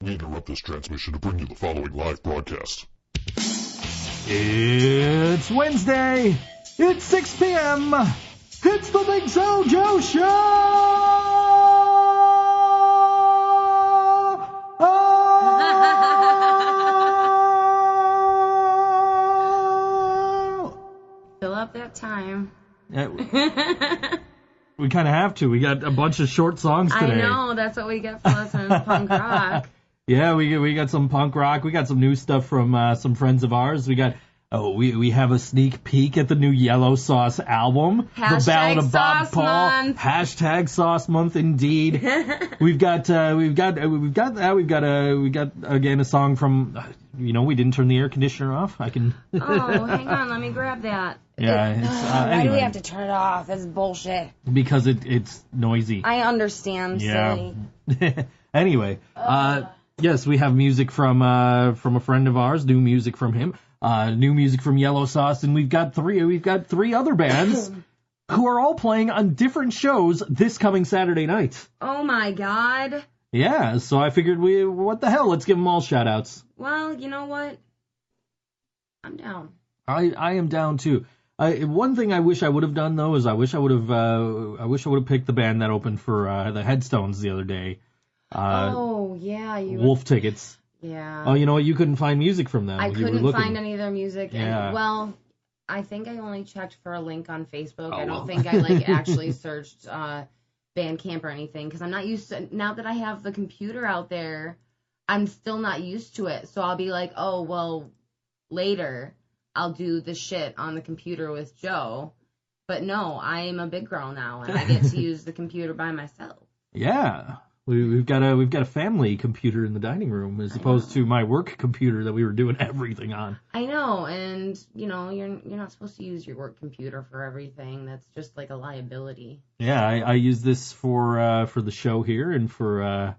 We interrupt this transmission to bring you the following live broadcast. It's Wednesday. It's 6 p.m. It's the ThinkSoJoe Show! Fill up that time. We kind of have to. We got a bunch of short songs today. I know. That's what we get for listening to punk rock. Yeah, we got some punk rock. We got some new stuff from some friends of ours. We have a sneak peek at the new Yellow Sauce album, The Ballad of Bob Paul. Month. Hashtag Sauce Month, indeed. We've got again a song from. We didn't turn the air conditioner off. I can. Oh, hang on, let me grab that. Yeah. Why anyway, do we have to turn it off? It's bullshit. Because it's noisy. I understand, Yeah. silly. Anyway, yes, we have music from a friend of ours. New music from him. New music from Yellow Sauce, and we've got three other bands who are all playing on different shows this coming Saturday night. Oh my god. Yeah, so I figured what the hell? Let's give them all shout outs. Well, you know what? I'm down. I am down too. One thing I wish I would have done though is I wish I would have picked the band that opened for the Headstones the other day. Oh yeah, Wolf Tickets. Yeah. Oh, you know what? You couldn't find music from them. I couldn't find any of their music. Yeah. And, well, I think I only checked for a link on Facebook. I don't well. think I actually searched Bandcamp or anything because I'm not used to. Now that I have the computer out there, I'm still not used to it. So I'll be like, oh well, later I'll do the shit on the computer with Joe. But no, I am a big girl now and I get to use the computer by myself. Yeah. We've got a family computer in the dining room as opposed to my work computer that we were doing everything on. I know, and you're not supposed to use your work computer for everything. That's just like a liability. Yeah, I use this for the show here and for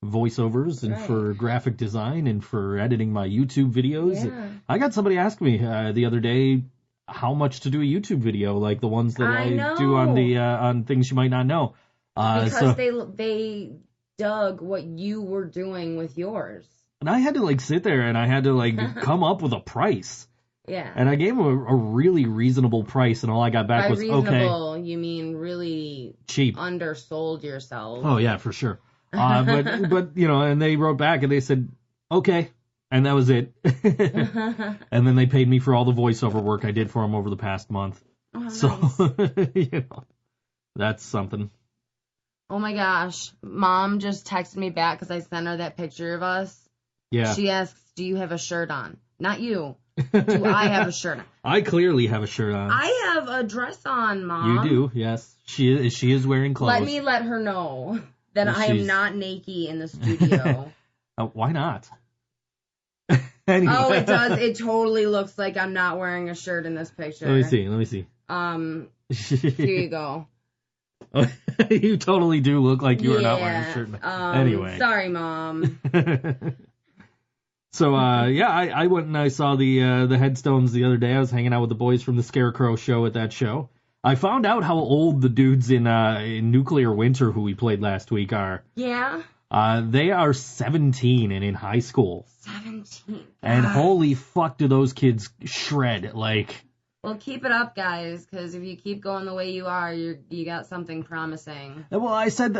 voiceovers and for graphic design and for editing my YouTube videos. Yeah. I got somebody ask me the other day how much to do a YouTube video, like the ones that I do on the on things you might not know. Because they dug what you were doing with yours. And I had to sit there and I had to come up with a price. Yeah. And I gave him a really reasonable price, and all I got back was reasonable, you mean really cheap. Undersold yourself. Oh yeah, for sure. But and they wrote back and they said okay, and that was it. And then they paid me for all the voiceover work I did for them over the past month. Oh, so nice. That's something. Oh my gosh, Mom just texted me back because I sent her that picture of us. Yeah. She asks, "Do you have a shirt on?" Not you. Do I have a shirt on? I clearly have a shirt on. I have a dress on, Mom. You do, yes. She is wearing clothes. Let her know that I am not naked in the studio. Why not? Anyway. Oh, it does. It totally looks like I'm not wearing a shirt in this picture. Let me see. Here you go. You totally do look like you are not wearing a shirt. Anyway. Sorry, Mom. So, I went and I saw the Headstones the other day. I was hanging out with the boys from the Scarecrow show at that show. I found out how old the dudes in Nuclear Winter who we played last week are. Yeah? They are 17 and in high school. 17. And holy fuck do those kids shred, Well, keep it up, guys, because if you keep going the way you are, you got something promising. Well, I've said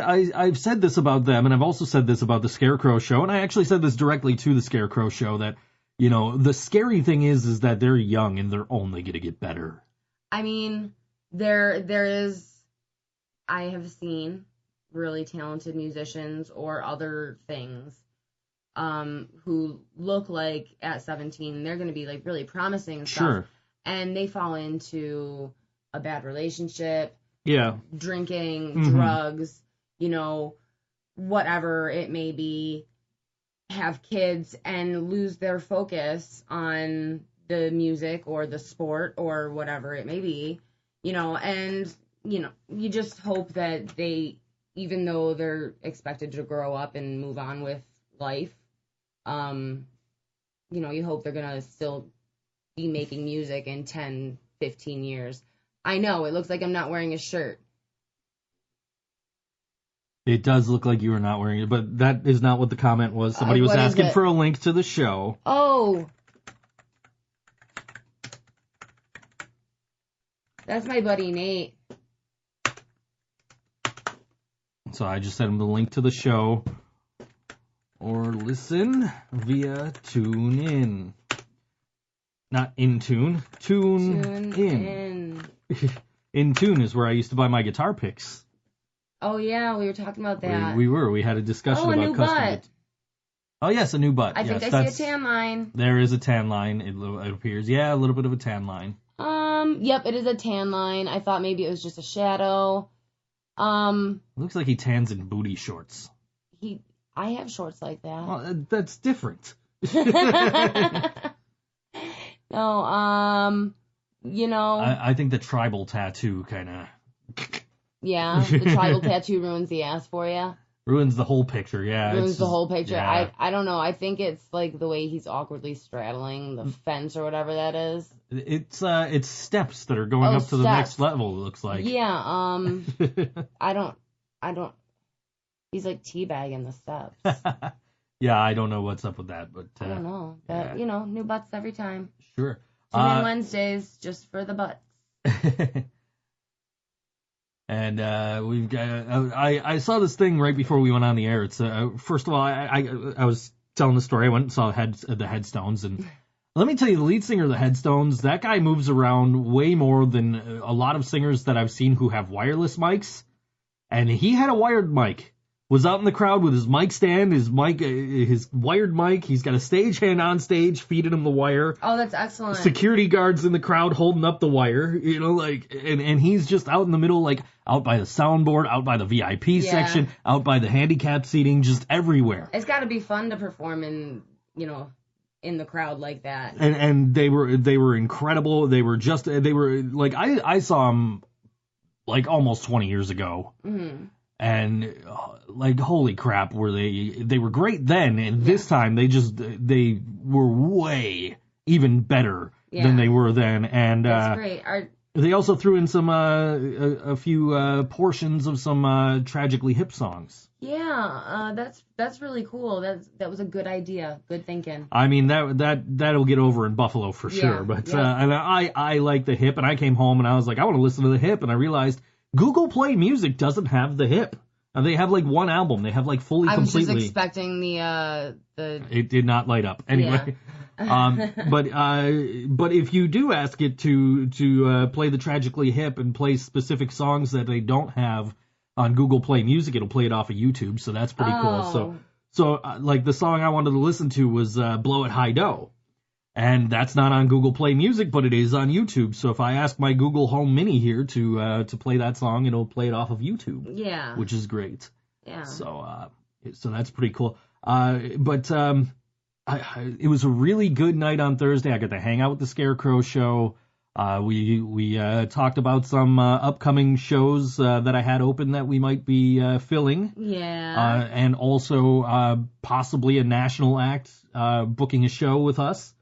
this about them, and I've also said this about the Scarecrow show, and I actually said this directly to the Scarecrow show, that, the scary thing is that they're young, and they're only going to get better. I mean, I have seen really talented musicians or other things who look like at 17, they're going to be, really promising and stuff. Sure. And they fall into a bad relationship, drinking, drugs, whatever it may be, have kids and lose their focus on the music or the sport or whatever it may be, and, you just hope that they, even though they're expected to grow up and move on with life, you hope they're going to still be making music in 10, 15 years. I know, it looks like I'm not wearing a shirt. It does look like you are not wearing it, but that is not what the comment was. Somebody was what is asking it? for a link to the show. Oh. That's my buddy Nate. So I just sent him the link to the show. Or listen via TuneIn. Not Intune. Tune in. Intune is where I used to buy my guitar picks. Oh, yeah, we were talking about that. We were. We had a discussion about new custom. butt. Oh, yes, a new butt. I think yes, I see a tan line. There is a tan line, it appears. Yeah, a little bit of a tan line. Yep, it is a tan line. I thought maybe it was just a shadow. Looks like he tans in booty shorts. I have shorts like that. Well, that's different. No, you know. I think the tribal tattoo kind of... Yeah, the tribal tattoo ruins the ass for you. Ruins the whole picture, yeah. Ruins the whole picture. Yeah. I don't know. I think it's like the way he's awkwardly straddling the fence or whatever that is. It's steps that are going up to the next level, it looks like. Yeah, I don't, he's like teabagging the steps. Yeah, I don't know what's up with that, but... I don't know. But, you know, new butts every time. Sure. Tune in Wednesdays just for the butts. And we've got. I saw this thing right before we went on the air. It's first of all, I was telling the story. I went and saw the Headstones, and let me tell you, the lead singer of the Headstones, that guy moves around way more than a lot of singers that I've seen who have wireless mics. And he had a wired mic. Was out in the crowd with his mic stand, his wired mic. He's got a stagehand on stage feeding him the wire. Oh, that's excellent. Security guards in the crowd holding up the wire, you know, like, and he's just out in the middle, like, out by the soundboard, out by the VIP section, out by the handicapped seating, just everywhere. It's got to be fun to perform in the crowd like that. And they were incredible. They were like, I saw them like almost 20 years ago. Mm-hmm. And like, holy crap, were they were great then, and this time they were way even better than they were then. And that's great. They also threw in some a few portions of some Tragically Hip songs. Yeah, that's really cool. That was a good idea. Good thinking. I mean, that'll get over in Buffalo for sure. But and I like the Hip, and I came home and I was like, I want to listen to the Hip, and I realized Google Play Music doesn't have the Hip. They have like one album. They have like fully completely. I was just expecting the. It did not light up anyway. Yeah. But if you do ask it to play the Tragically Hip and play specific songs that they don't have on Google Play Music, it'll play it off of YouTube. So that's pretty cool. So like the song I wanted to listen to was Blow It High Dough. And that's not on Google Play Music, but it is on YouTube. So if I ask my Google Home Mini here to play that song, it'll play it off of YouTube. Yeah. Which is great. Yeah. So that's pretty cool. But it was a really good night on Thursday. I got to hang out with the Scarecrow Show. We talked about some upcoming shows that I had open that we might be filling. Yeah. And also possibly a national act booking a show with us.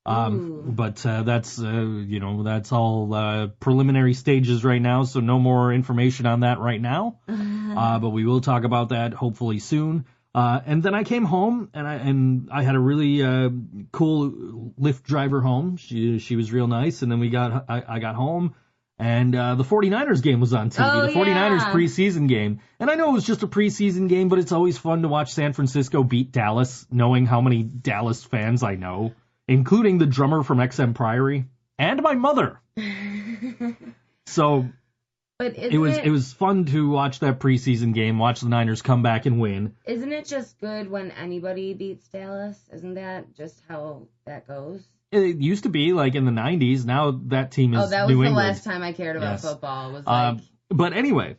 But that's that's all preliminary stages right now, so no more information on that right now. But we will talk about that hopefully soon. And then I came home and I had a really cool Lyft driver home. She was real nice, and then I got home and the 49ers game was on TV. Oh, the 49ers preseason game. And I know it was just a preseason game, but it's always fun to watch San Francisco beat Dallas, knowing how many Dallas fans I know, including the drummer from XM Priory and my mother. So but it was fun to watch that preseason game, watch the Niners come back and win. Isn't it just good when anybody beats Dallas? Isn't that just how that goes? It used to be like in the 90s. Now that team is New England. Oh, that was the last time I cared about football. Was like... But anyway,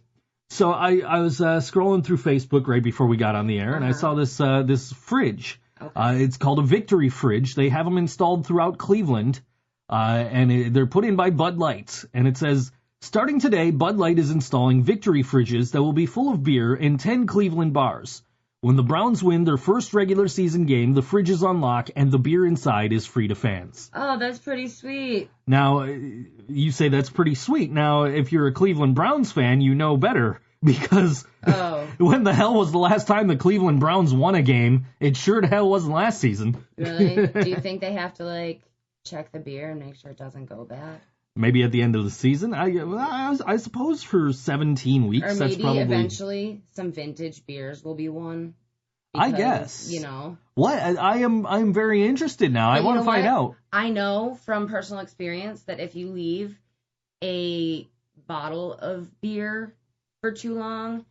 so I was scrolling through Facebook right before we got on the air, and I saw this fridge. Okay. It's called a Victory Fridge. They have them installed throughout Cleveland, and they're put in by Bud Light. And it says, starting today, Bud Light is installing Victory Fridges that will be full of beer in 10 Cleveland bars. When the Browns win their first regular season game, the fridge is unlocked and the beer inside is free to fans. Oh, that's pretty sweet. Now, you say that's pretty sweet. Now, if you're a Cleveland Browns fan, you know better. Because Oh. when the hell was the last time the Cleveland Browns won a game? It sure the hell wasn't last season. Really? Do you think they have to, like, check the beer and make sure it doesn't go bad? Maybe at the end of the season. I suppose for 17 weeks, Or that's maybe probably... eventually some vintage beers will be won. I guess. You know. What? I'm very interested now. I want to find out. I know from personal experience that if you leave a bottle of beer for too long,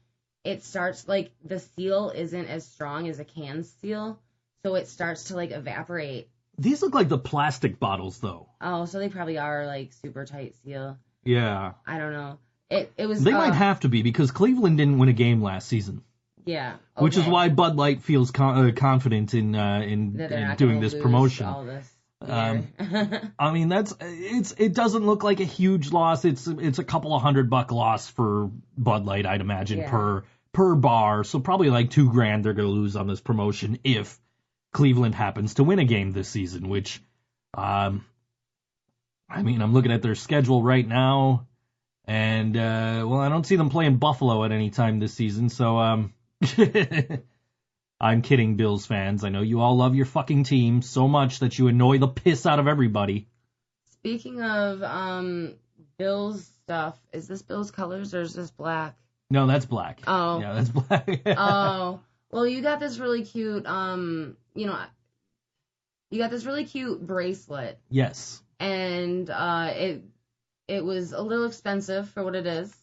it starts, like, the seal isn't as strong as a can seal, so it starts to, like, evaporate. These look like the plastic bottles, though. Oh, so they probably are, like, super tight seal. Yeah. I don't know. It was. They might have to be, because Cleveland didn't win a game last season. Yeah. Okay. Which is why Bud Light feels confident in doing this promotion. All this I mean, it doesn't look like a huge loss. It's a couple of $100 loss for Bud Light, I'd imagine, per bar. So probably like $2,000 they're going to lose on this promotion if Cleveland happens to win a game this season. Which, I mean, I'm looking at their schedule right now, and I don't see them playing Buffalo at any time this season. So I'm kidding, Bills fans. I know you all love your fucking team so much that you annoy the piss out of everybody. Speaking of Bills stuff, is this Bills colors or is this black? No, that's black. Oh. Yeah, that's black. Oh. Well, you got this really cute, you got this really cute bracelet. Yes. And it was a little expensive for what it is.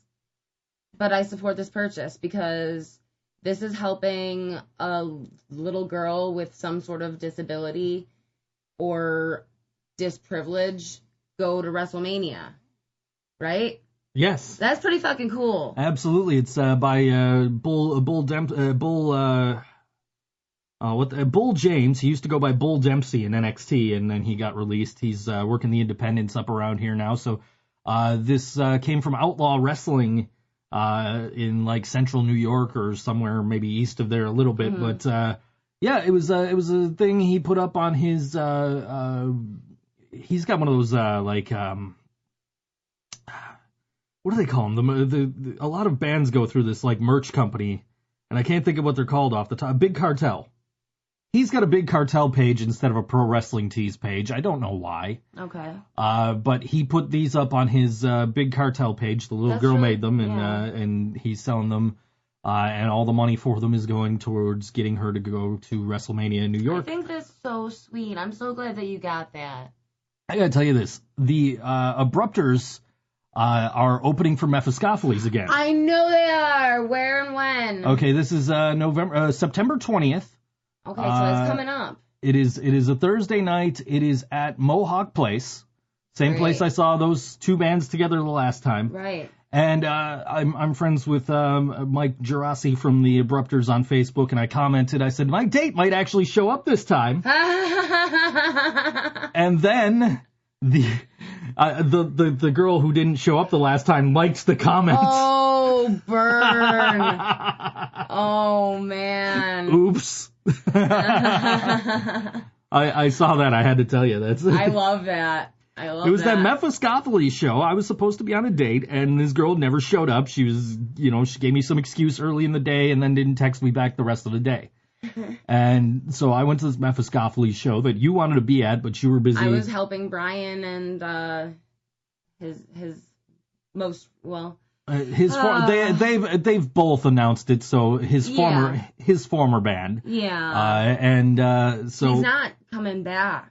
But I support this purchase because this is helping a little girl with some sort of disability or disprivilege go to WrestleMania, right? Yes. That's pretty fucking cool. Absolutely. It's by Bull James. He used to go by Bull Dempsey in NXT, and then he got released. He's working the independents up around here now. So this came from Outlaw Wrestling in like central New York or somewhere maybe east of there a little bit, but yeah, it was a thing he put up on his he's got one of those what do they call them? A lot of bands go through this like merch company, and I can't think of what they're called off the top. Big Cartel. He's got a Big Cartel page instead of a Pro Wrestling Tees page. I don't know why. Okay. But he put these up on his Big Cartel page. The little girl made them, and he's selling them. And all the money for them is going towards getting her to go to WrestleMania in New York. I think that's so sweet. I'm so glad that you got that. I gotta tell you this. The Abrupters are opening for Mephistopheles again. I know they are. Where and when? Okay, this is September 20th. Okay, so it's coming up. It is a Thursday night. It is at Mohawk Place. Same place I saw those two bands together the last time. Right. And I'm friends with Mike Gerasi from the Abrupters on Facebook, and I commented, I said, my date might actually show up this time. And then the girl who didn't show up the last time liked the comments. Oh, burn. Oh, man. Oops. I saw that. I had to tell you. I love that. It was that Mephistopheles show. I was supposed to be on a date, and this girl never showed up. She was, she gave me some excuse early in the day and then didn't text me back the rest of the day. And so I went to this Mephistopheles show that you wanted to be at, but you were busy. I was helping Brian and his most, well... they've both announced it, so his former band. Yeah. So... He's not coming back.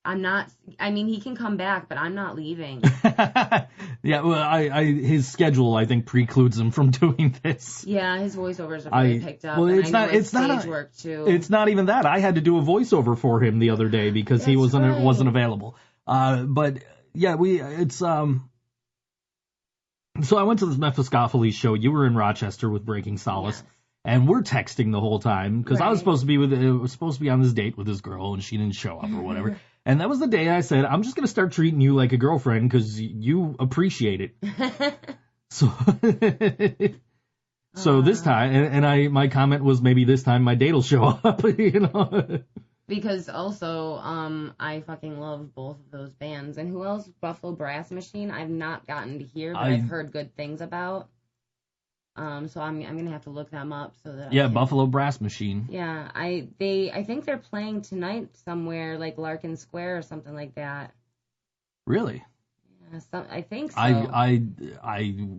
He can come back, but I'm not leaving. Yeah, well, his schedule, I think, precludes him from doing this. Yeah, his voiceovers are really picked up. Well, it's stage work too. It's not even that. I had to do a voiceover for him the other day because he wasn't available. But yeah, so I went to this Mephistopheles show. You were in Rochester with Breaking Solace. Yes. And we're texting the whole time because I was supposed to be on this date with this girl, and she didn't show up or whatever. And that was the day I said, I'm just going to start treating you like a girlfriend because you appreciate it. So this time, and my comment was maybe this time my date will show up, Because also, I fucking love both of those bands. And who else? Buffalo Brass Machine. I've not gotten to hear, but I've heard good things about. So I'm gonna have to look them up so that Yeah, Buffalo Brass Machine. Yeah, I think they're playing tonight somewhere like Larkin Square or something like that. Really? Yeah, I think so. I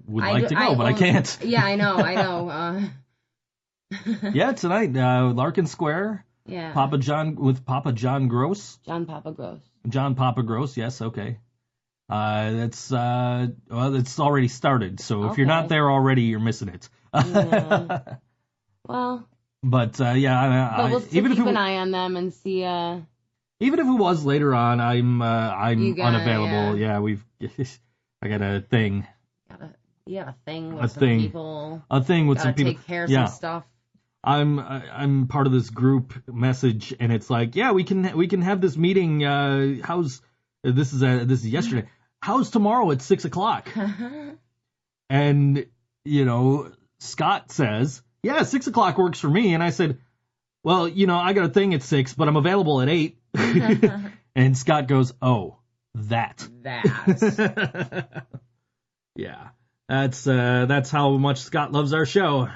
would like to go, but I can't. Yeah, I know. Yeah, tonight, Larkin Square. Yeah. Papa John Gross. John Papa Gross. John Papa Gross. Yes, okay. It's already started. So if you're not there already, you're missing it. Yeah. Well. But but we'll still keep an eye on them and see. Even if it was later on, I'm unavailable. Yeah, I got a thing. You have a thing with some people. A thing with some people. Take care of some stuff. I'm part of this group message, and it's like, yeah, we can have this meeting. This is yesterday. How's tomorrow at 6:00? And Scott says, yeah, 6:00 works for me. And I said, well, I got a thing at 6, but I'm available at 8. And Scott goes, oh, that. Yeah, that's how much Scott loves our show.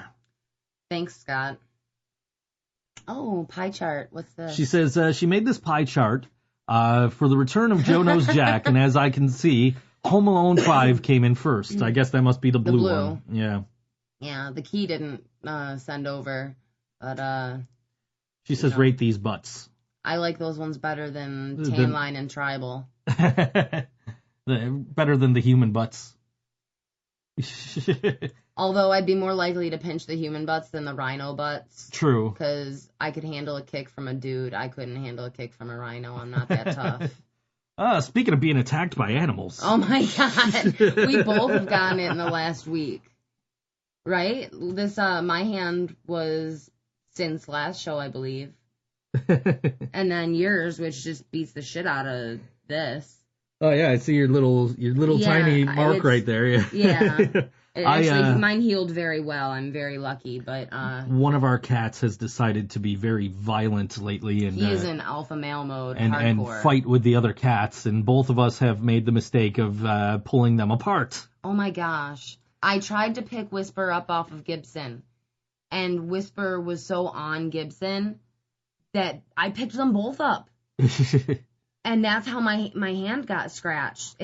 Thanks, Scott. Oh, pie chart. What's this? She says she made this pie chart for the return of Joe Knows Jack, and as I can see, Home Alone 5 came in first. I guess that must be the blue one. Yeah. Yeah, the key didn't send over, but she says rate these butts. I like those ones better than Tan Line and Tribal. Better than the human butts. Although I'd be more likely to pinch the human butts than the rhino butts. True. Because I could handle a kick from a dude. I couldn't handle a kick from a rhino. I'm not that tough. Speaking of being attacked by animals. Oh my God. We both have gotten it in the last week. Right? This, my hand was since last show, I believe. And then yours, which just beats the shit out of this. Oh yeah, I see your little tiny mark right there. Yeah. Actually, mine healed very well. I'm very lucky, but one of our cats has decided to be very violent lately, and he is in alpha male mode, and fight with the other cats, and both of us have made the mistake of pulling them apart. Oh my gosh! I tried to pick Whisper up off of Gibson, and Whisper was so on Gibson that I picked them both up. And that's how my hand got scratched.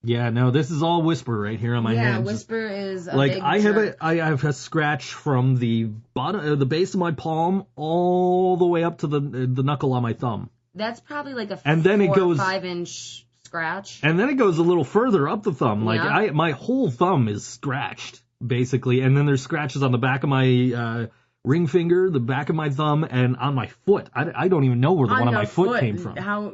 Yeah, no, this is all Whisper right here on my hand. Yeah, Whisper is a like big I jerk. have a scratch from the bottom, the base of my palm, all the way up to the knuckle on my thumb. That's probably like a 4 or 5 inch scratch. And then it goes a little further up the thumb. Like my whole thumb is scratched basically, and then there's scratches on the back of my ring finger, the back of my thumb, and on my foot. I don't even know where the one on my foot came from. How?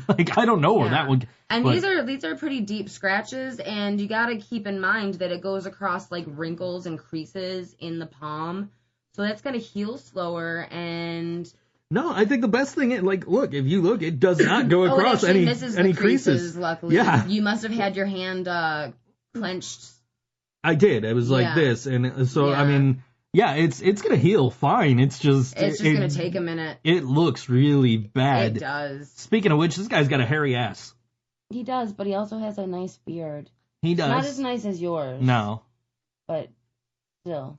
Like I don't know where that one. And these are pretty deep scratches, and you got to keep in mind that it goes across like wrinkles and creases in the palm, so that's gonna heal slower. And no, I think the best thing, look, if you look, it does not go across any creases. Luckily, yeah, you must have had your hand clenched. I did. It was like this, and so I mean. Yeah, it's gonna heal fine. It's just gonna take a minute. It looks really bad. It does. Speaking of which, this guy's got a hairy ass. He does, but he also has a nice beard. He does. Not as nice as yours. No. But still.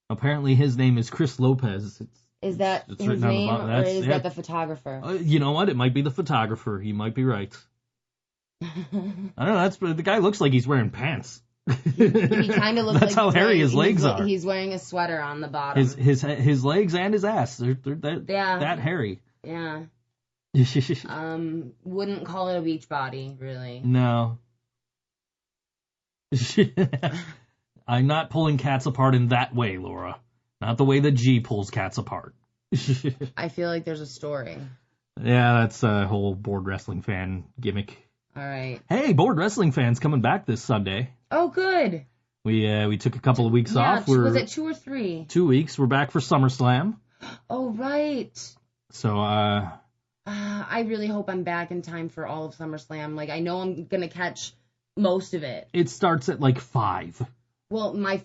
Apparently his name is Chris Lopez. Is that his name, or is that the photographer? You know what? It might be the photographer. He might be right. I don't know. The guy looks like he's wearing pants. He kind of looks That's how hairy his legs are. He's wearing a sweater on the bottom. His legs and his ass, they're that hairy. Yeah. Wouldn't call it a beach body, really. No. I'm not pulling cats apart in that way, Laura. Not the way that G pulls cats apart. I feel like there's a story. Yeah, that's a whole board wrestling fan gimmick. All right. Hey, board wrestling fans coming back this Sunday. Oh, good. We took a couple of weeks off. Was it 2 or 3? 2 weeks. We're back for SummerSlam. Oh, right. So, I really hope I'm back in time for all of SummerSlam. Like, I know I'm gonna catch most of it. It starts at 5. Well, my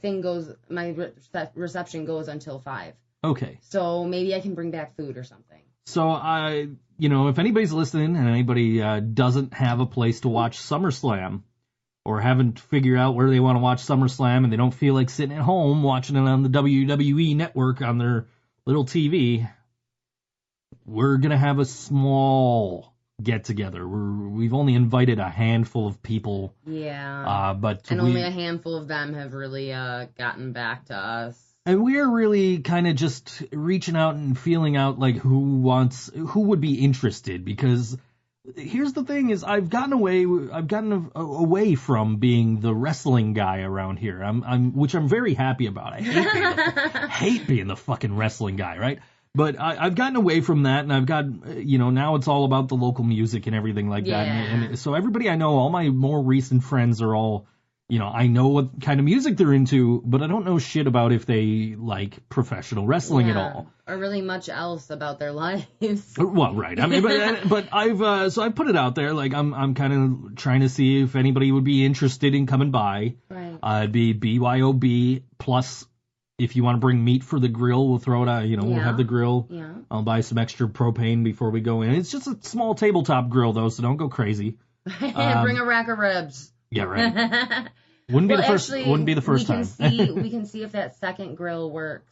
reception goes until 5. Okay. So maybe I can bring back food or something. So if anybody's listening and anybody doesn't have a place to watch SummerSlam, or haven't figured out where they want to watch SummerSlam and they don't feel like sitting at home watching it on the WWE network on their little TV, we're going to have a small get-together. We've only invited a handful of people. Yeah. But only a handful of them have really gotten back to us. And we're really kind of just reaching out and feeling out like who would be interested, because here's the thing is I've gotten away from being the wrestling guy around here. Which I'm very happy about. I hate being the fucking wrestling guy, right? But I've gotten away from that, and I've got, now it's all about the local music and everything like that. And so everybody I know, all my more recent friends are all, I know what kind of music they're into, but I don't know shit about if they like professional wrestling at all. Or really much else about their lives. Well, right. I mean, but I've put it out there. Like, I'm kind of trying to see if anybody would be interested in coming by. Right. It'd be BYOB plus. If you want to bring meat for the grill, we'll throw it out. We'll have the grill. Yeah. I'll buy some extra propane before we go in. It's just a small tabletop grill, though, so don't go crazy. Bring a rack of ribs. Yeah, right. Wouldn't be the first time. We can see if that second grill works.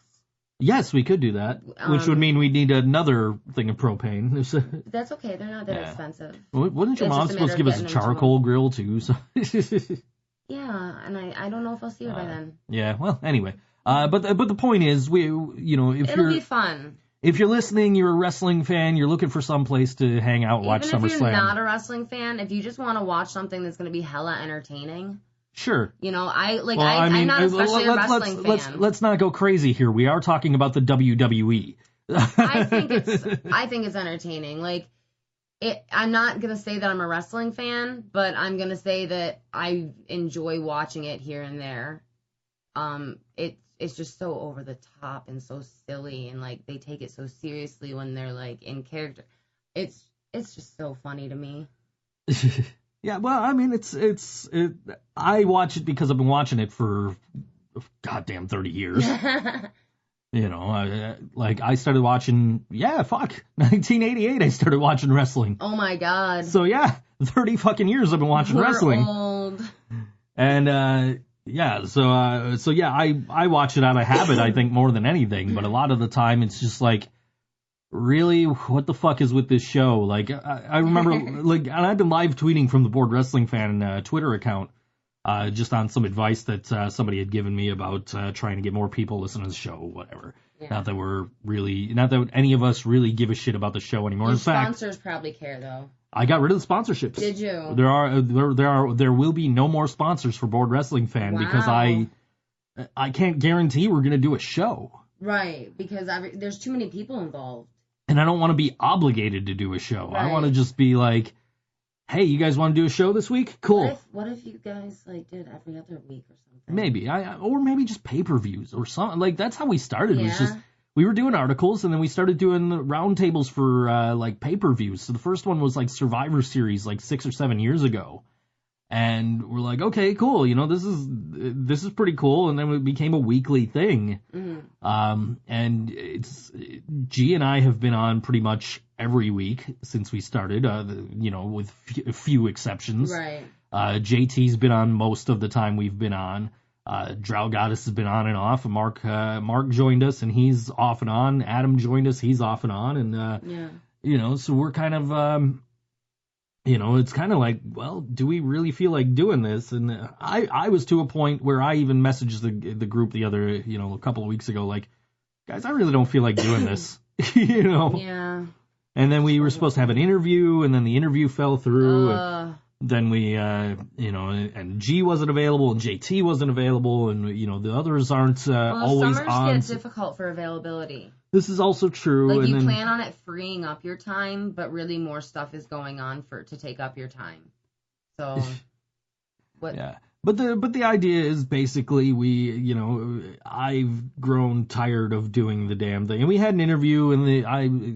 Yes, we could do that, which would mean we'd need another thing of propane. That's okay. They're not that expensive. Wasn't your mom supposed to give us a charcoal grill, too? So. Yeah, and I don't know if I'll see her by then. Yeah, well, anyway. But the point is, it'll be fun. If you're listening, you're a wrestling fan, you're looking for some place to hang out, watch SummerSlam. Even if you're not a wrestling fan, if you just want to watch something that's going to be hella entertaining. Sure. I'm not especially a wrestling fan. Let's not go crazy here. We are talking about the WWE. I think it's entertaining. I'm not going to say that I'm a wrestling fan, but I'm going to say that I enjoy watching it here and there. It's just so over the top and so silly, and they take it so seriously when they're in character. It's just so funny to me. Yeah, well, I mean, I watch it because I've been watching it for goddamn 30 years. I started watching, 1988 I started watching wrestling. Oh my god. So 30 fucking years I've been watching wrestling. Old. And I watch it out of habit, I think, more than anything. But a lot of the time, it's just really, what the fuck is with this show? I remember, and I've been live tweeting from the Board Wrestling Fan Twitter account, just on some advice that somebody had given me about trying to get more people to listen to the show, whatever. Yeah. Not that any of us really give a shit about the show anymore. Your sponsors probably care, though. I got rid of the sponsorships. Did you? There will be no more sponsors for Board Wrestling Fan because I can't guarantee we're gonna do a show. Right, because there's too many people involved. And I don't want to be obligated to do a show. Right. I want to just be like, hey, you guys want to do a show this week? Cool. What if you guys did every other week or something? Maybe or maybe just pay-per-views or something. That's how we started. Yeah. It was just. We were doing articles, and then we started doing roundtables for, pay-per-views. So the first one was, Survivor Series, 6 or 7 years ago. And we're like, okay, cool, this is pretty cool. And then it became a weekly thing. Mm-hmm. And G and I have been on pretty much every week since we started, with a few exceptions. Right. JT's been on most of the time we've been on. Drow Goddess has been on and off. Mark joined us, and he's off and on. Adam joined us, he's off and on. And, so we're kind of, it's kind of well, do we really feel like doing this? And I was to a point where I even messaged the group the other, a couple of weeks ago, guys, I really don't feel like doing this, Yeah. And then we were supposed to have an interview, and then the interview fell through. Then we, and G wasn't available, and JT wasn't available, and, the others aren't always on. Summers get difficult for availability. This is also true. You plan on it freeing up your time, but really more stuff is going on to take up your time. So, what? Yeah. But the idea is basically I've grown tired of doing the damn thing. And we had an interview, and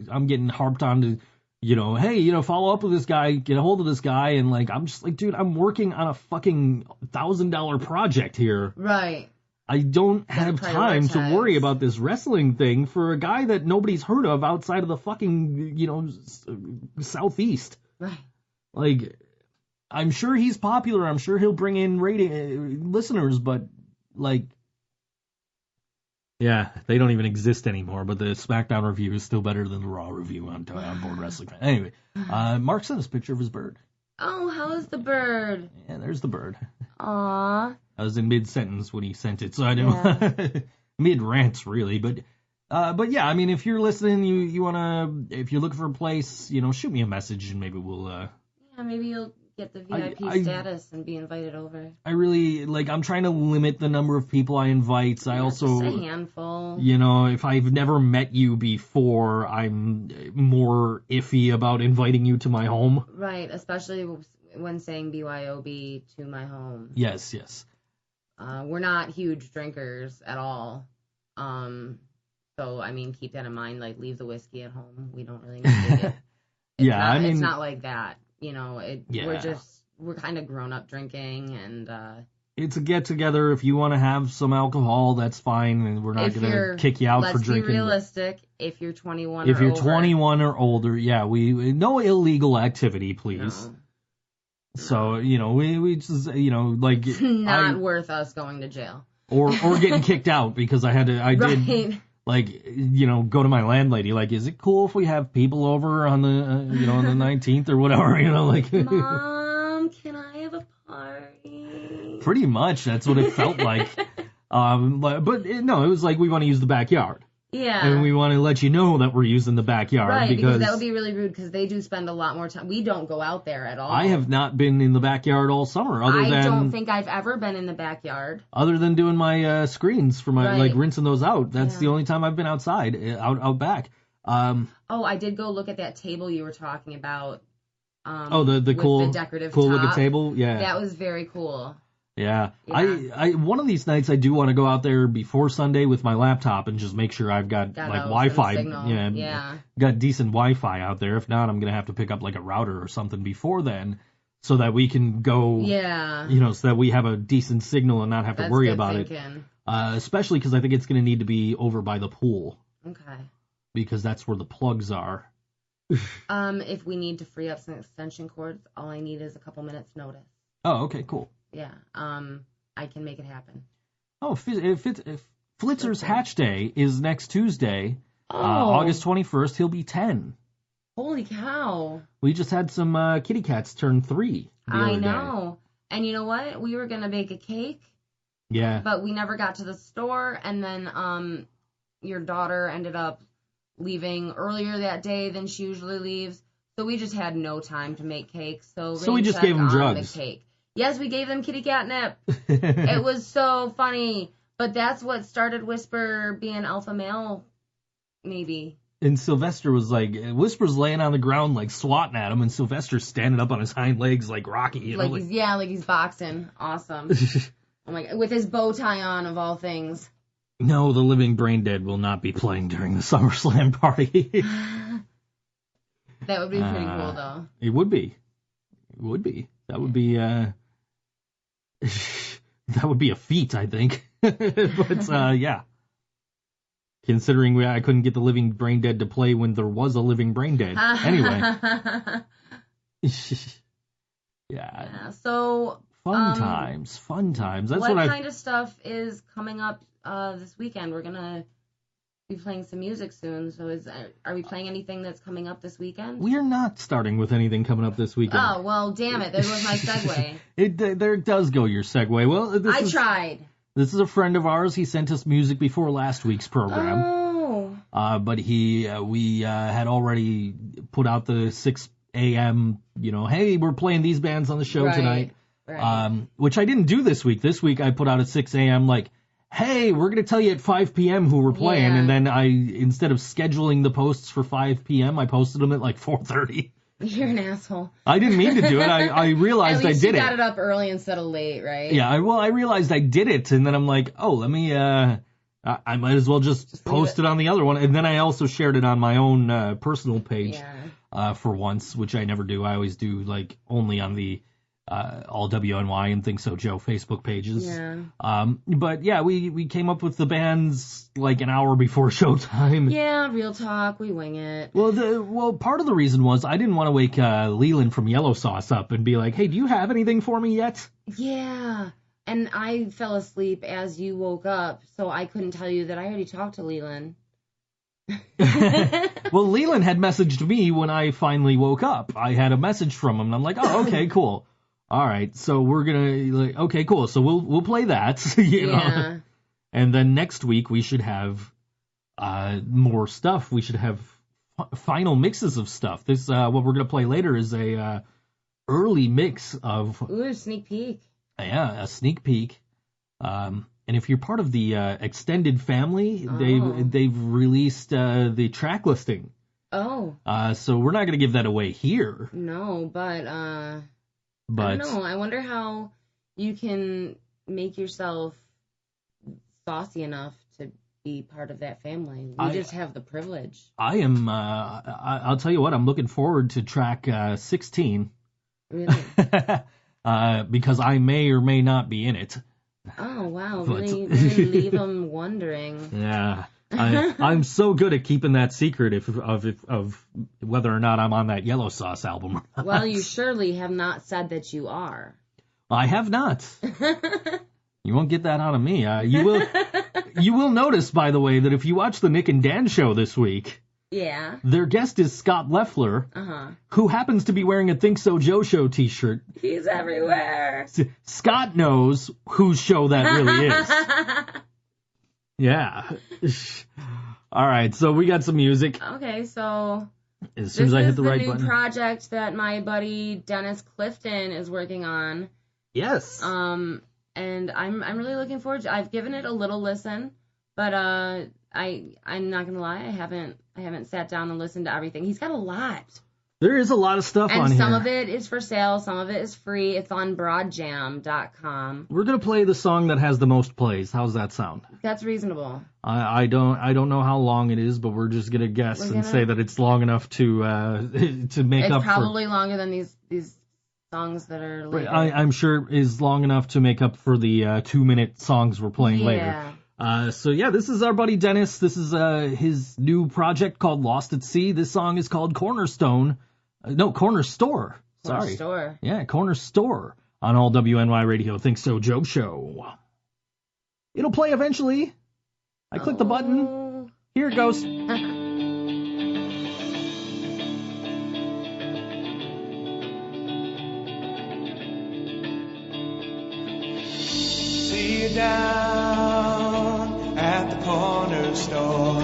I'm getting harped on to, hey, follow up with this guy, get a hold of this guy, and I'm just dude, I'm working on a fucking $1,000 project here. Right. I don't have time to worry about this wrestling thing for a guy that nobody's heard of outside of the fucking, Southeast. Right. I'm sure he's popular. I'm sure he'll bring in listeners, but like, yeah, they don't even exist anymore. But the SmackDown review is still better than the Raw review on Board Wrestling Fan. Anyway, Mark sent us a picture of his bird. Oh, how is the bird? Yeah, there's the bird. Aww. I was in mid-sentence when he sent it, so I didn't mid-rants really, but yeah, I mean, if you're listening, you wanna, if you're looking for a place, shoot me a message and maybe we'll. Yeah, maybe you'll get the VIP status and be invited over. I really I'm trying to limit the number of people I invite. I also just a handful. If I've never met you before, I'm more iffy about inviting you to my home. Right, especially when saying BYOB to my home. Yes. We're not huge drinkers at all. So, I mean, keep that in mind. Like, leave the whiskey at home. We don't really need it. It's not like that. We're kind of grown up drinking, and it's a get together. If you want to have some alcohol, that's fine, and we're not going to kick you out for drinking. Let's be realistic. If you're 21 if you're 21 or older, we no illegal activity, please. No. So, we just, like... It's not worth us going to jail. Or getting kicked out, because I did, like, go to my landlady, like, is it cool if we have people over on the, on the 19th or whatever, like... Mom, can I have a party? Pretty much, that's what it felt like. But it was like, we want to use the backyard. Yeah. And we want to let you know that we're using the backyard. Right, because that would be really rude, because they do spend a lot more time. We don't go out there at all. I have not been in the backyard all summer. I don't think I've ever been in the backyard. Other than doing my screens for my, like, rinsing those out. That's the only time I've been outside, out back. I did go look at that table you were talking about. The cool, the decorative cool top. looking table? Yeah. That was very cool. Yeah. I one of these nights I do want to go out there before Sunday with my laptop and just make sure I've got like Wi-Fi. Yeah. Got decent Wi-Fi out there. If not, I'm going to have to pick up like a router or something before then so that we can go, so that we have a decent signal and not have to worry about it. Especially because I think it's going to need to be over by the pool. Okay. Because that's where the plugs are. If we need to free up some extension cords, all I need is a couple minutes notice. Oh, okay, cool. Yeah, I can make it happen. Oh, if Flitzer's Hatch Day is next Tuesday, August 21st, he'll be 10. Holy cow. We just had some kitty cats turn 3 the other know. Day. And you know what? We were going to bake a cake. Yeah. But we never got to the store, and then your daughter ended up leaving earlier that day than she usually leaves. So we just had no time to make cake. So we just gave them drugs. The cake. Yes, we gave them kitty catnip. It was so funny. But that's what started Whisper being alpha male, maybe. And Sylvester was like, Whisper's laying on the ground like swatting at him, and Sylvester's standing up on his hind legs like Rocky. Like he's boxing. Awesome. Oh my God, with his bow tie on, of all things. No, the Living Brain Dead will not be playing during the SummerSlam party. That would be pretty cool, though. It would be. That would be, that would be a feat, I think. But, yeah. Considering I couldn't get the Living Brain Dead to play when there was a Living Brain Dead. Anyway. Yeah. So... Fun times. That's what kind of stuff is coming up this weekend? We're going to be playing some music soon. So are we playing anything that's coming up this weekend? We are not starting with anything coming up this weekend. Oh, well, damn it. There goes my segue. There does go your segue. Well, I tried. This is a friend of ours. He sent us music before last week's program. Oh. But we had already put out the 6 a.m., hey, we're playing these bands on the show tonight. Right. Which I didn't do this week. This week I put out at 6 a.m. like, hey, we're going to tell you at 5 p.m. who we're playing. Yeah. And then instead of scheduling the posts for 5 p.m., I posted them at like 4:30. You're an asshole. I didn't mean to do it. I realized I did it. You got it up early instead of late, right? Yeah, I realized I did it. And then I'm like, oh, let me, I might as well just post it on the other one. And then I also shared it on my own personal page for once, which I never do. I always do like only on the all WNY and ThinkSoJoe Facebook pages. Yeah. But yeah, we came up with the bands like an hour before showtime. Yeah, real talk, we wing it. Well, part of the reason was I didn't want to wake Leland from Yellow Sauce up and be like, hey, do you have anything for me yet? Yeah. And I fell asleep as you woke up, so I couldn't tell you that I already talked to Leland. Well, Leland had messaged me when I finally woke up. I had a message from him, and I'm like, oh, okay, cool. All right, so we're gonna, okay, cool. So we'll play that, you know. And then next week we should have more stuff. We should have final mixes of stuff. This what we're gonna play later is a early mix of. Ooh, sneak peek. Yeah, a sneak peek. And if you're part of the extended family, they've released the track listing. Oh. So we're not going to give that away here. No, but I don't know. I wonder how you can make yourself saucy enough to be part of that family. We just have the privilege. I am. I'll tell you what. I'm looking forward to track 16. Really? Because I may or may not be in it. Oh, wow. Really leave them wondering. Yeah. I'm so good at keeping that secret of whether or not I'm on that Yellow Sauce album. Well, you surely have not said that you are. I have not. You won't get that out of me. You will notice, by the way, that if you watch the Nick and Dan show this week, yeah, their guest is Scott Leffler, who happens to be wearing a ThinkSoJoe Show t-shirt. He's everywhere. Scott knows whose show that really is. Yeah. All right, so we got some music. Okay, so as soon as I hit the right button. This is the new project that my buddy Dennis Clifton is working on. Yes. And I'm really looking forward to. I've given it a little listen, but I'm not gonna lie, I haven't sat down and listened to everything. He's got a lot. There is a lot of stuff on here. And some of it is for sale, some of it is free. It's on broadjam.com. We're gonna play the song that has the most plays. How's that sound? That's reasonable. I don't know how long it is, but we're just gonna guess and say that it's long enough to make up for. It's probably longer than these songs that are later. I'm sure is long enough to make up for the 2-minute songs we're playing later. So yeah, this is our buddy Dennis. This is his new project called Lost at Sea. This song is called Cornerstone. Corner Store. Sorry. Corner Store. Yeah, Corner Store on all WNY Radio. ThinkSoJoe Show. It'll play eventually. I click the button. Here it goes. See you down at the corner store,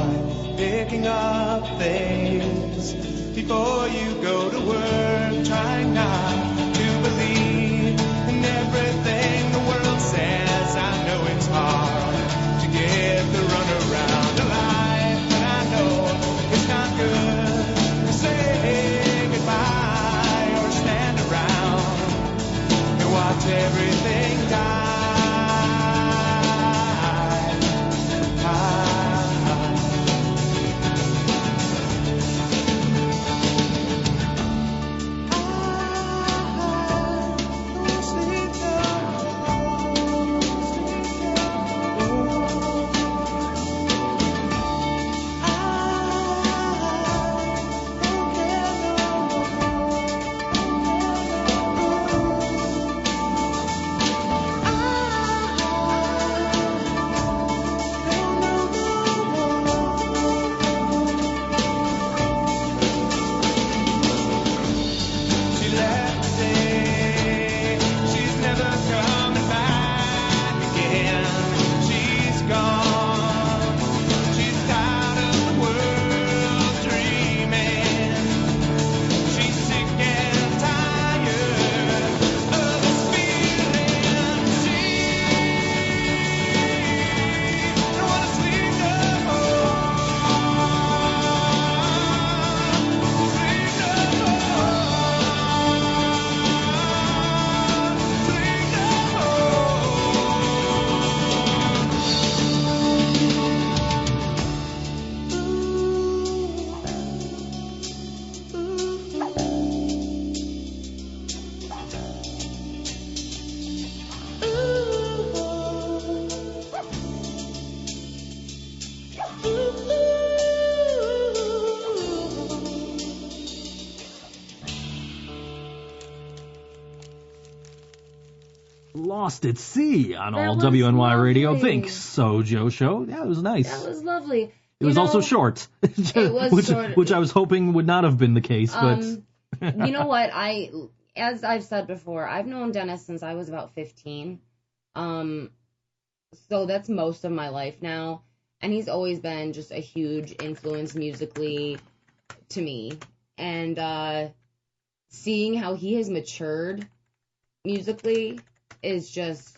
picking up things before you go to work, trying not to believe in everything the world says. I know it's hard to get the runaround of life, but I know it's not good to say goodbye or stand around and watch everything die. Lost at Sea on That all was WNY Radio. lovely. ThinkSoJoe Show. Yeah, it was nice. That was lovely. It was also short. It was short. Which I was hoping would not have been the case, but... You know what? As I've said before, I've known Dennis since I was about 15. So that's most of my life now. And he's always been just a huge influence musically to me. And seeing how he has matured musically is just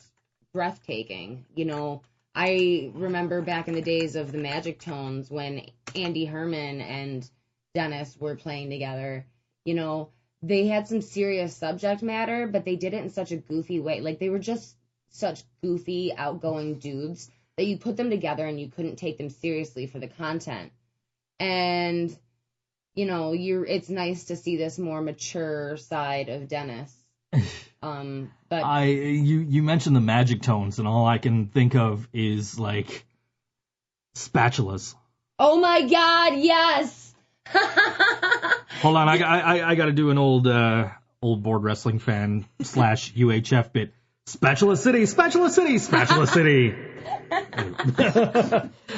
breathtaking. You know, I remember back in the days of the Magic Tones when Andy Herman and Dennis were playing together. You know, they had some serious subject matter, but they did it in such a goofy way. Like, they were just such goofy, outgoing dudes that you put them together and you couldn't take them seriously for the content. And, you know, it's nice to see this more mature side of Dennis. But you mentioned the Magic Tones, and all I can think of is, like, spatulas. Oh my God, yes! Hold on, I got to do an old board wrestling fan / UHF bit. Spatula City, Spatula City, Spatula City.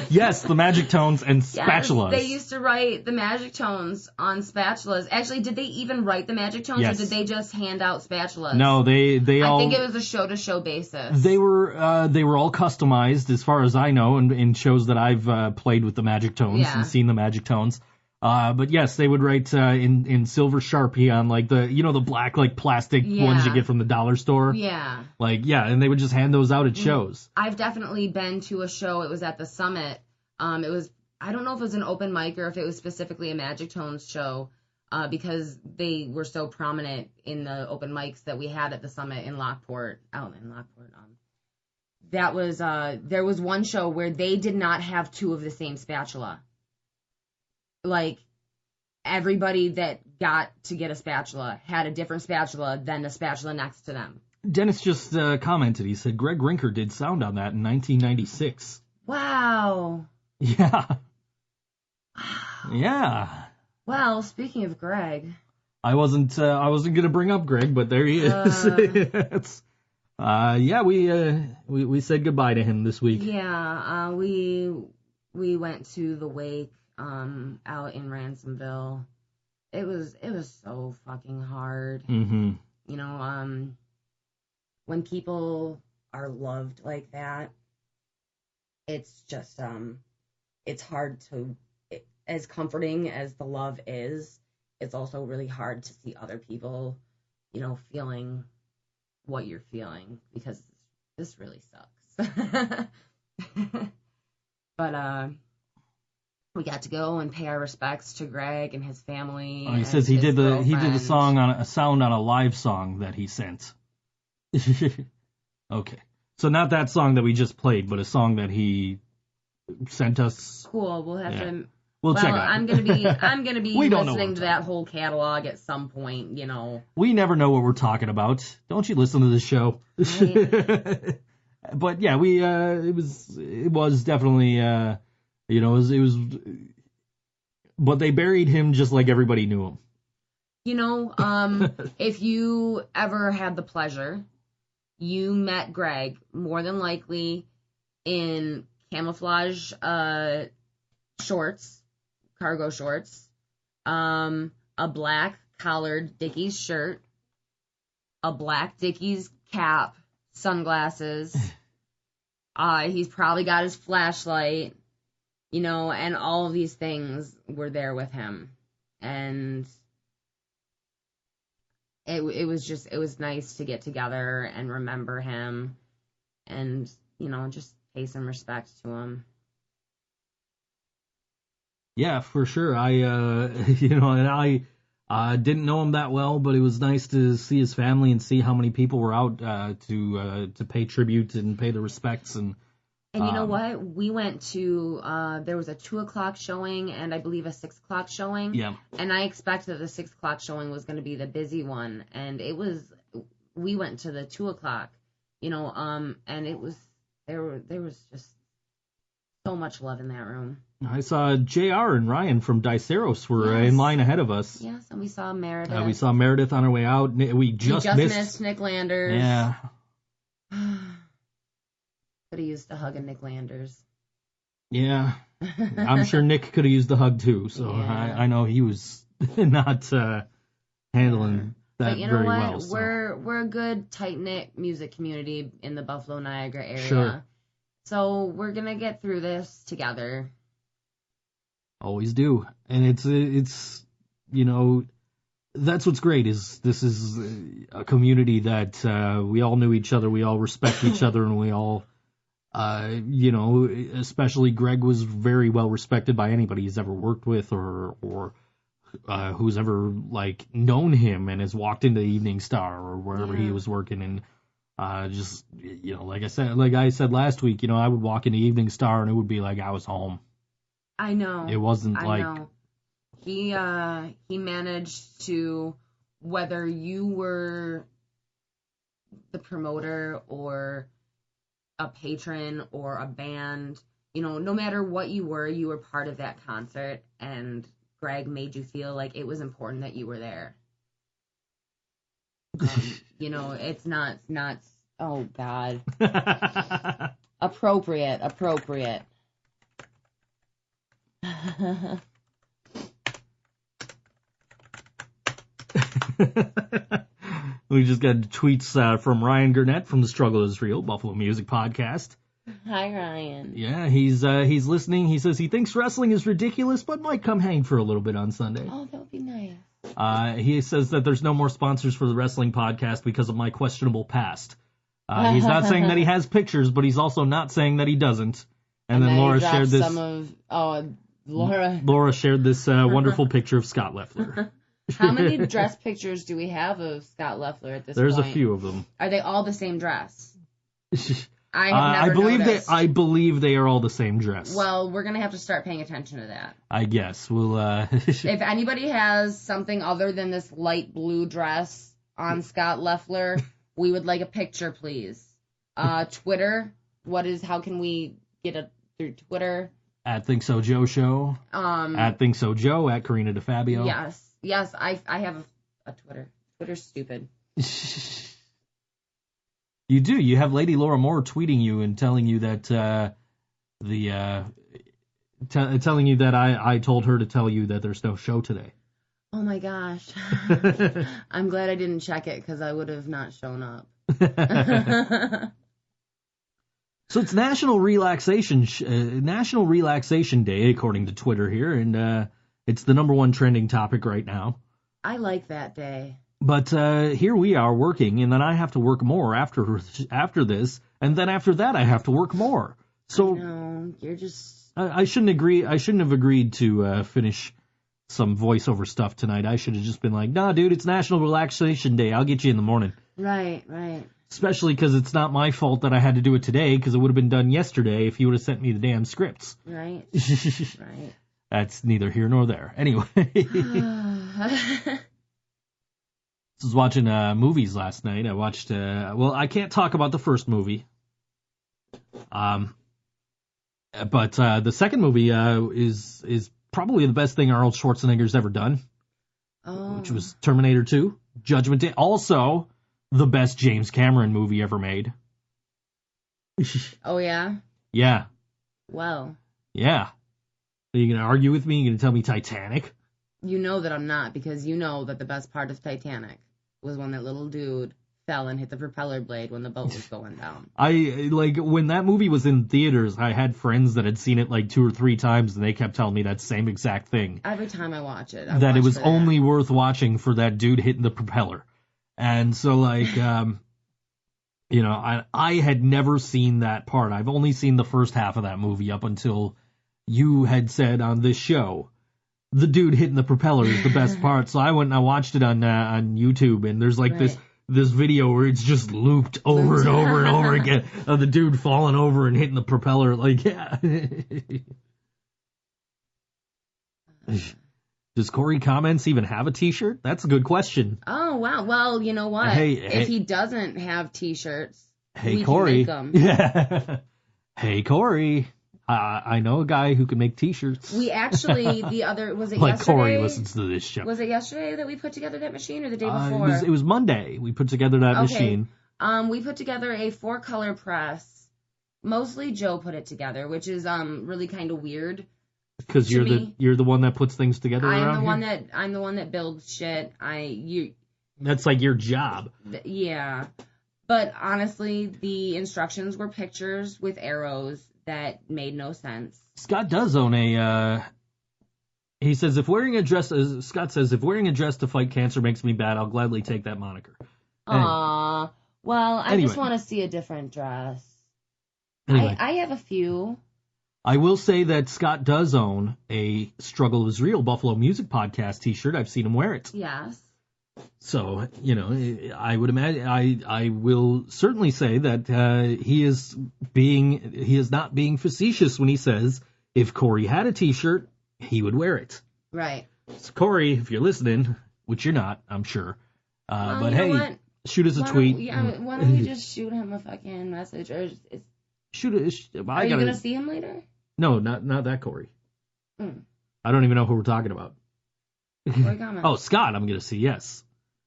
Yes, the Magic Tones and spatulas. Yes, they used to write the Magic Tones on spatulas. Actually, did they even write the Magic Tones, yes. or did they just hand out spatulas? No, they all. I think it was a show-to-show basis. They were all customized, as far as I know, in shows that I've played with the Magic Tones and seen the Magic Tones. But yes, they would write in silver Sharpie on, like, the black, like, plastic ones you get from the dollar store. Yeah. Like, yeah, and they would just hand those out at shows. I've definitely been to a show. It was at the Summit. It was, I don't know if it was an open mic or if it was specifically a Magic Tones show, because they were so prominent in the open mics that we had at the Summit in Lockport. That was, there was one show where they did not have two of the same spatula. Like, everybody that got to get a spatula had a different spatula than the spatula next to them. Dennis just commented. He said Greg Rinker did sound on that in 1996. Wow. Yeah. Yeah. Well, speaking of Greg. I wasn't going to bring up Greg, but there he is. Yeah, we said goodbye to him this week. Yeah, we went to the wake out in Ransomville. It was so fucking hard. Mm-hmm. You know, when people are loved like that, it's just it's hard to, as comforting as the love is, it's also really hard to see other people, you know, feeling what you're feeling, because this really sucks. But we got to go and pay our respects to Greg and his family. He says he did the sound on a live song that he sent. Okay, so not that song that we just played, but a song that he sent us. Cool. We'll have to. We'll check out. I'm gonna be listening to that whole catalog at some point. You know. We never know what we're talking about. Don't you listen to this show? Right. But yeah, it was definitely it was, but they buried him just like everybody knew him. You know, if you ever had the pleasure, you met Greg more than likely in camouflage shorts, cargo shorts, a black collared Dickies shirt, a black Dickies cap, sunglasses. He's probably got his flashlight, you know, and all of these things were there with him. And it was nice to get together and remember him and, you know, just pay some respect to him. Yeah, for sure. I didn't know him that well, but it was nice to see his family and see how many people were out to pay tribute and pay the respects. And you know what? We went to, there was a 2:00 showing and I believe a 6:00 showing. Yeah. And I expected the 6:00 showing was going to be the busy one. And we went to the 2:00, you know, and there was just so much love in that room. I saw JR and Ryan from Diceros were in line ahead of us. Yes, and we saw Meredith. We saw Meredith on our way out. We just missed Nick Landers. Yeah. Could have used a hug of Nick Landers. Yeah. I'm sure Nick could have used the hug too, so Yeah. I know he was not handling that But you know very what? well. So. We're a good, tight-knit music community in the Buffalo, Niagara area. Sure. So we're going to get through this together. Always do. And it's that's what's great is this is a community that we all knew each other, we all respect each other, and we all, especially Greg was very well respected by anybody he's ever worked with or who's ever like known him and has walked into the Evening Star or wherever he was working. And like I said last week, I would walk into Evening Star and it would be like I was home. I know. It wasn't I like know. He managed to, whether you were the promoter or a patron or a band, no matter what you were part of that concert, and Greg made you feel like it was important that you were there. It's not, oh God. Appropriate. We just got tweets from Ryan Gurnett from The Struggle Is Real, Buffalo Music Podcast. Hi, Ryan. Yeah, he's listening. He says he thinks wrestling is ridiculous, but might come hang for a little bit on Sunday. Oh, that would be nice. He says that there's no more sponsors for the wrestling podcast because of my questionable past. He's not saying that he has pictures, but he's also not saying that he doesn't. And then Laura shared this. Laura shared this wonderful picture of Scott Leffler. How many dress pictures do we have of Scott Leffler at this There's point? a few of them. Are they all the same dress? I have never noticed. I believe they are all the same dress. Well, we're gonna have to start paying attention to that. I guess we'll. If anybody has something other than this light blue dress on Scott Leffler, we would like a picture, please. Twitter. How can we get it through Twitter? At ThinkSoJoe Show. At ThinkSoJoe. At Karina DeFabio. Yes, I have a Twitter. Twitter's stupid. You do. You have Lady Laura Moore tweeting you and telling you that telling you that I told her to tell you that there's no show today. Oh my gosh. I'm glad I didn't check it because I would have not shown up. So it's National Relaxation Day, according to Twitter here, and it's the #1 trending topic right now. I like that day. But here we are working, and then I have to work more after this, and then after that I have to work more. So no, you're just. I shouldn't agree. I shouldn't have agreed to finish some voiceover stuff tonight. I should have just been like, "Nah, dude, it's National Relaxation Day. I'll get you in the morning." Right. Especially because it's not my fault that I had to do it today, because it would have been done yesterday if you would have sent me the damn scripts. Right. Right. That's neither here nor there. Anyway. I was watching movies last night. I watched, I can't talk about the first movie. But the second movie is probably the best thing Arnold Schwarzenegger's ever done. Oh. Which was Terminator 2, Judgment Day. Also, the best James Cameron movie ever made. Oh, yeah? Yeah. Well. Yeah. Are you going to argue with me? You going to tell me Titanic? You know that I'm not, because you know that the best part of Titanic was when that little dude fell and hit the propeller blade when the boat was going down. When that movie was in theaters, I had friends that had seen it 2 or 3 times, and they kept telling me that same exact thing. Every time I watch it. That it was only worth watching for that dude hitting the propeller. And so, I had never seen that part. I've only seen the first half of that movie up until you had said on this show, the dude hitting the propeller is the best part. So I went and I watched it on YouTube, and there's this video where it's just looped over and over and over again of the dude falling over and hitting the propeller. Does Corey Comments even have a t-shirt? That's a good question. Oh, wow. Well, you know what? If he doesn't have t-shirts, we Corey. can make them. Yeah. Hey, Corey. I know a guy who can make t-shirts. We actually, was it yesterday? Corey listens to this show. Was it yesterday that we put together that machine, or the day before? It was Monday we put together that machine. We put together a 4-color press Mostly Joe put it together, which is really kind of weird. Because you're the one that puts things together. I'm the one that builds shit. That's like your job. Yeah. But honestly, the instructions were pictures with arrows that made no sense. Scott does own a. He says, if wearing a dress, Scott says, if wearing a dress to fight cancer makes me bad, I'll gladly take that moniker. Aww. Well, I Anyway. just want to see a different dress. Anyway. I have a few. I will say that Scott does own a Struggle is Real Buffalo Music Podcast t-shirt. I've seen him wear it. Yes. So, I would imagine, I will certainly say that he is not being facetious when he says if Corey had a t-shirt, he would wear it. Right. So Corey, if you're listening, which you're not, I'm sure, but hey, what? Shoot us a tweet. Why don't we just shoot him a fucking message? Or are you going to see him later? No, not that Corey. Mm. I don't even know who we're talking about. Corey Gomez. Oh, Scott, I'm going to see, yes.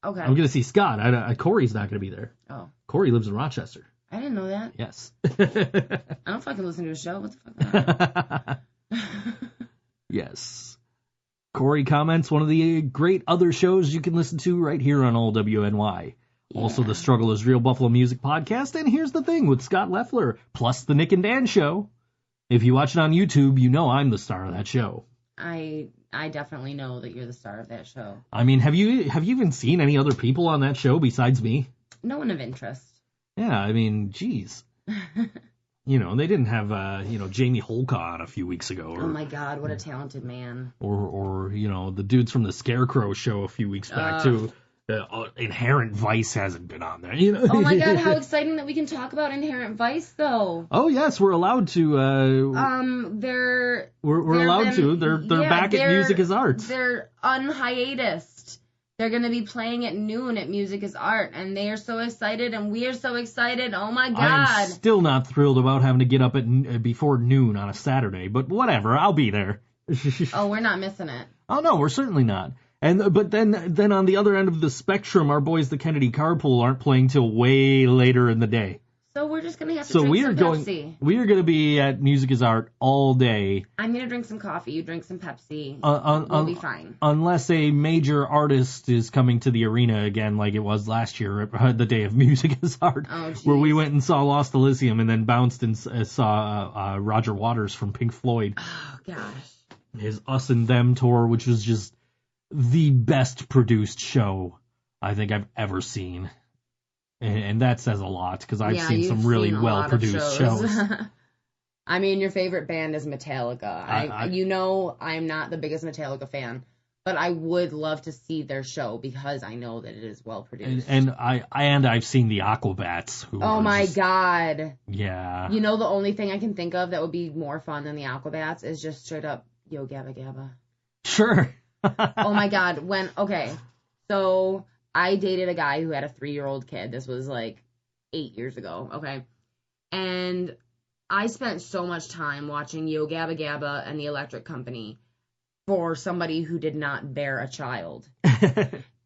Okay. I'm going to see Scott. Corey's not going to be there. Oh. Corey lives in Rochester. I didn't know that. Yes. I don't fucking listen to his show. What the fuck? Yes. Corey comments, one of the great other shows you can listen to right here on Old WNY. Yeah. Also, the Struggle is Real Buffalo Music Podcast. And here's the thing with Scott Leffler, plus the Nick and Dan Show. If you watch it on YouTube, you know I'm the star of that show. I definitely know that you're the star of that show. I mean, have you even seen any other people on that show besides me? No one of interest. Yeah, I mean, geez. They didn't have, Jamie Holka on a few weeks ago. Oh my God, what a talented man. Or the dudes from the Scarecrow show a few weeks back, too. Inherent Vice hasn't been on there. Oh my God, how exciting that we can talk about Inherent Vice, though. Oh yes, we're allowed to. We're allowed to. They're back at Music is Art. They're unhiatused. They're going to be playing at noon at Music is Art, and they are so excited, and we are so excited. Oh my God. I'm still not thrilled about having to get up at before noon on a Saturday, but whatever, I'll be there. Oh, we're not missing it. Oh no, we're certainly not. But then on the other end of the spectrum, our boys, the Kennedy Carpool, aren't playing till way later in the day. So we're just gonna have to drink some Pepsi. We are going to be at Music is Art all day. I'm gonna drink some coffee. You drink some Pepsi. We'll be fine. Unless a major artist is coming to the arena again, like it was last year, the day of Music is Art, where we went and saw Lost Elysium and then bounced and saw Roger Waters from Pink Floyd. Oh gosh. His Us and Them tour, which was just the best produced show I think I've ever seen. And that says a lot, because I've seen some really well-produced shows. I mean, your favorite band is Metallica. I'm not the biggest Metallica fan, but I would love to see their show because I know that it is well-produced. And I've seen the Aquabats. Oh my God. Yeah. The only thing I can think of that would be more fun than the Aquabats is just straight up Yo Gabba Gabba. Sure. Oh my God. So I dated a guy who had a 3-year-old kid. This was like 8 years ago, okay? And I spent so much time watching Yo Gabba Gabba and the Electric Company for somebody who did not bear a child.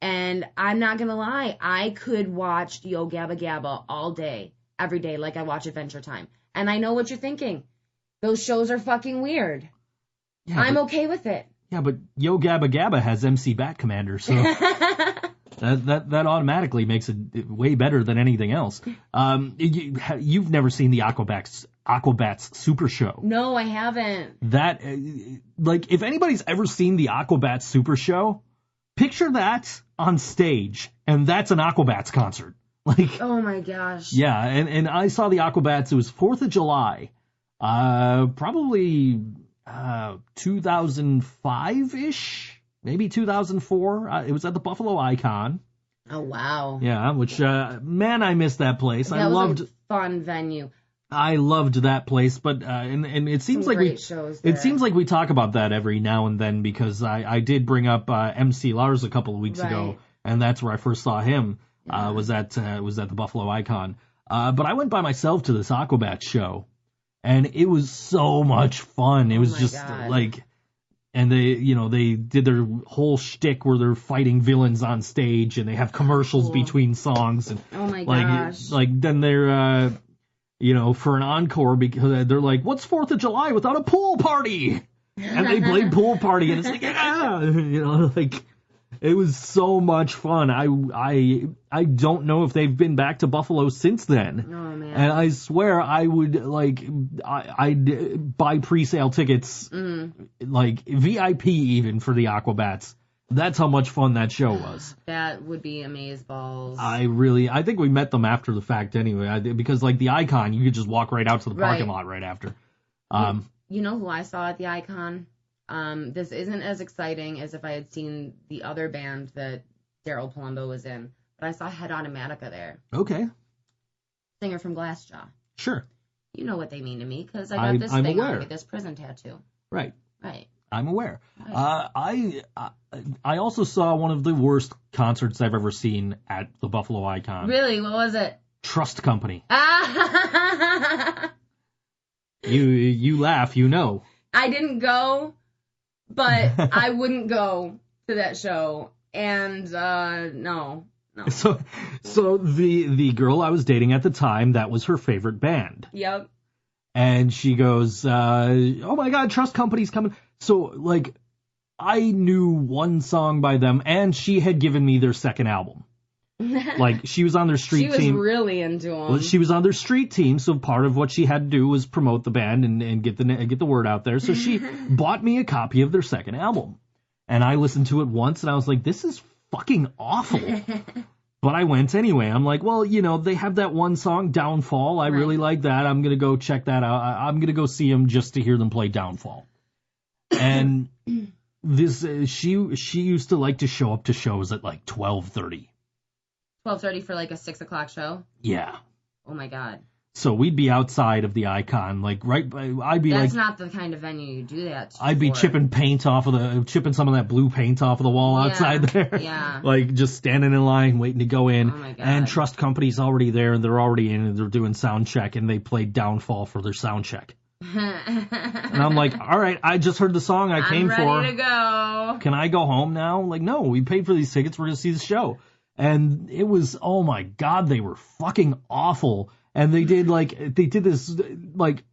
And I'm not going to lie, I could watch Yo Gabba Gabba all day, every day, like I watch Adventure Time. And I know what you're thinking. Those shows are fucking weird. Yeah, I'm okay with it. Yeah, but Yo Gabba Gabba has MC Bat Commander, so that automatically makes it way better than anything else. You've never seen the Aquabats Super Show. No, I haven't. If anybody's ever seen the Aquabats Super Show, picture that on stage, and that's an Aquabats concert. Oh my gosh. Yeah, and I saw the Aquabats. It was 4th of July, probably 2005-ish, maybe 2004. It was at the Buffalo Icon. Oh, wow. Yeah, which, man, I missed that place. That was a fun venue. I loved that place, but, and it seems like we talk about that every now and then, because I did bring up, MC Lars a couple of weeks ago, and that's where I first saw him, was at the Buffalo Icon. But I went by myself to this Aquabats show. And it was so much fun. It was just God. And they did their whole shtick where they're fighting villains on stage, and they have commercials between songs, and oh my gosh. Then they're for an encore, because they're like, what's 4th of July without a pool party? And they played pool party, and it's like, yeah, like, it was so much fun. I don't know if they've been back to Buffalo since then. Oh, man. And I swear I would, like, I'd buy pre-sale tickets, like, VIP even for the Aquabats. That's how much fun that show was. That would be amazeballs. I think we met them after the fact anyway, because, like, the Icon, you could just walk right out to the parking lot right after. You know who I saw at the Icon? This isn't as exciting as if I had seen the other band that Daryl Palumbo was in, but I saw Head Automatica there. Okay. Singer from Glassjaw. Sure. You know what they mean to me, because I got this thing on me, this prison tattoo. Right. Right. I'm aware. Right. I also saw one of the worst concerts I've ever seen at the Buffalo Icon. Really? What was it? Trust Company. Ah! You laugh, I didn't go, but I wouldn't go to that show. And no. So the girl I was dating at the time, that was her favorite band. Yep. And she goes, oh my God, Trust Company's coming. So, like, I knew one song by them, and she had given me their second album. Like, she was on their street team. She was really into them. Well, she was on their street team, so part of what she had to do was promote the band and get the word out there. So she bought me a copy of their second album. And I listened to it once, and I was like, this is fucking awful. But I went anyway. I'm like, well, they have that one song, Downfall. I really like that. I'm going to go check that out. I'm going to go see them just to hear them play Downfall. And this, she used to like to show up to shows at like 12:30. 12:30 for like a 6 o'clock show? Yeah. Oh my God. So we'd be outside of the Icon, like I'd be That's not the kind of venue you do that I'd be chipping some of that blue paint off of the wall outside there. Yeah. Like just standing in line waiting to go in. Oh my God. And Trust Company's already there, and they're already in, and they're doing sound check, and they played Downfall for their sound check. And I'm like, all right, I just heard the song I came for. I'm ready to go. Can I go home now? Like, no, we paid for these tickets. We're going to see the show. And it was, oh my God, they were fucking awful. And they did this, like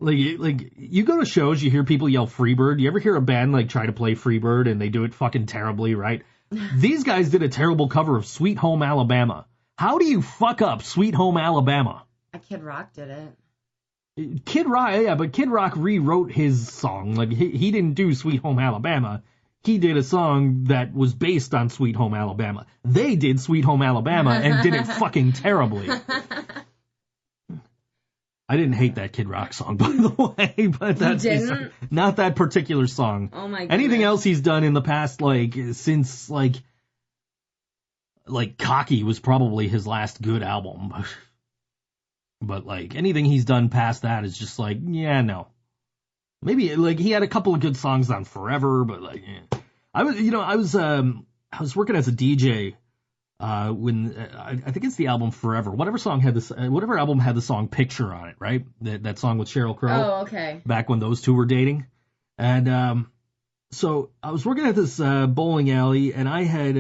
you go to shows, you hear people yell Freebird. You ever hear a band, like, try to play Freebird and they do it fucking terribly, right? These guys did a terrible cover of Sweet Home Alabama. How do you fuck up Sweet Home Alabama? Kid Rock did it. Kid Rock, yeah, but Kid Rock rewrote his song. Like, he didn't do Sweet Home Alabama. He did a song that was based on Sweet Home Alabama. They did Sweet Home Alabama and did it fucking terribly. I didn't hate that Kid Rock song, by the way, but that's not that particular song. Oh my God. Anything else he's done in the past, like, since, like Cocky was probably his last good album. But, like, anything he's done past that is just like, yeah, no. Maybe, like, he had a couple of good songs on Forever, but, like, yeah. I was working as a DJ when I think it's the album Forever. Whatever album had the song Picture on it, right? That song with Sheryl Crow. Oh, okay. Back when those two were dating. And so I was working at this bowling alley, and I had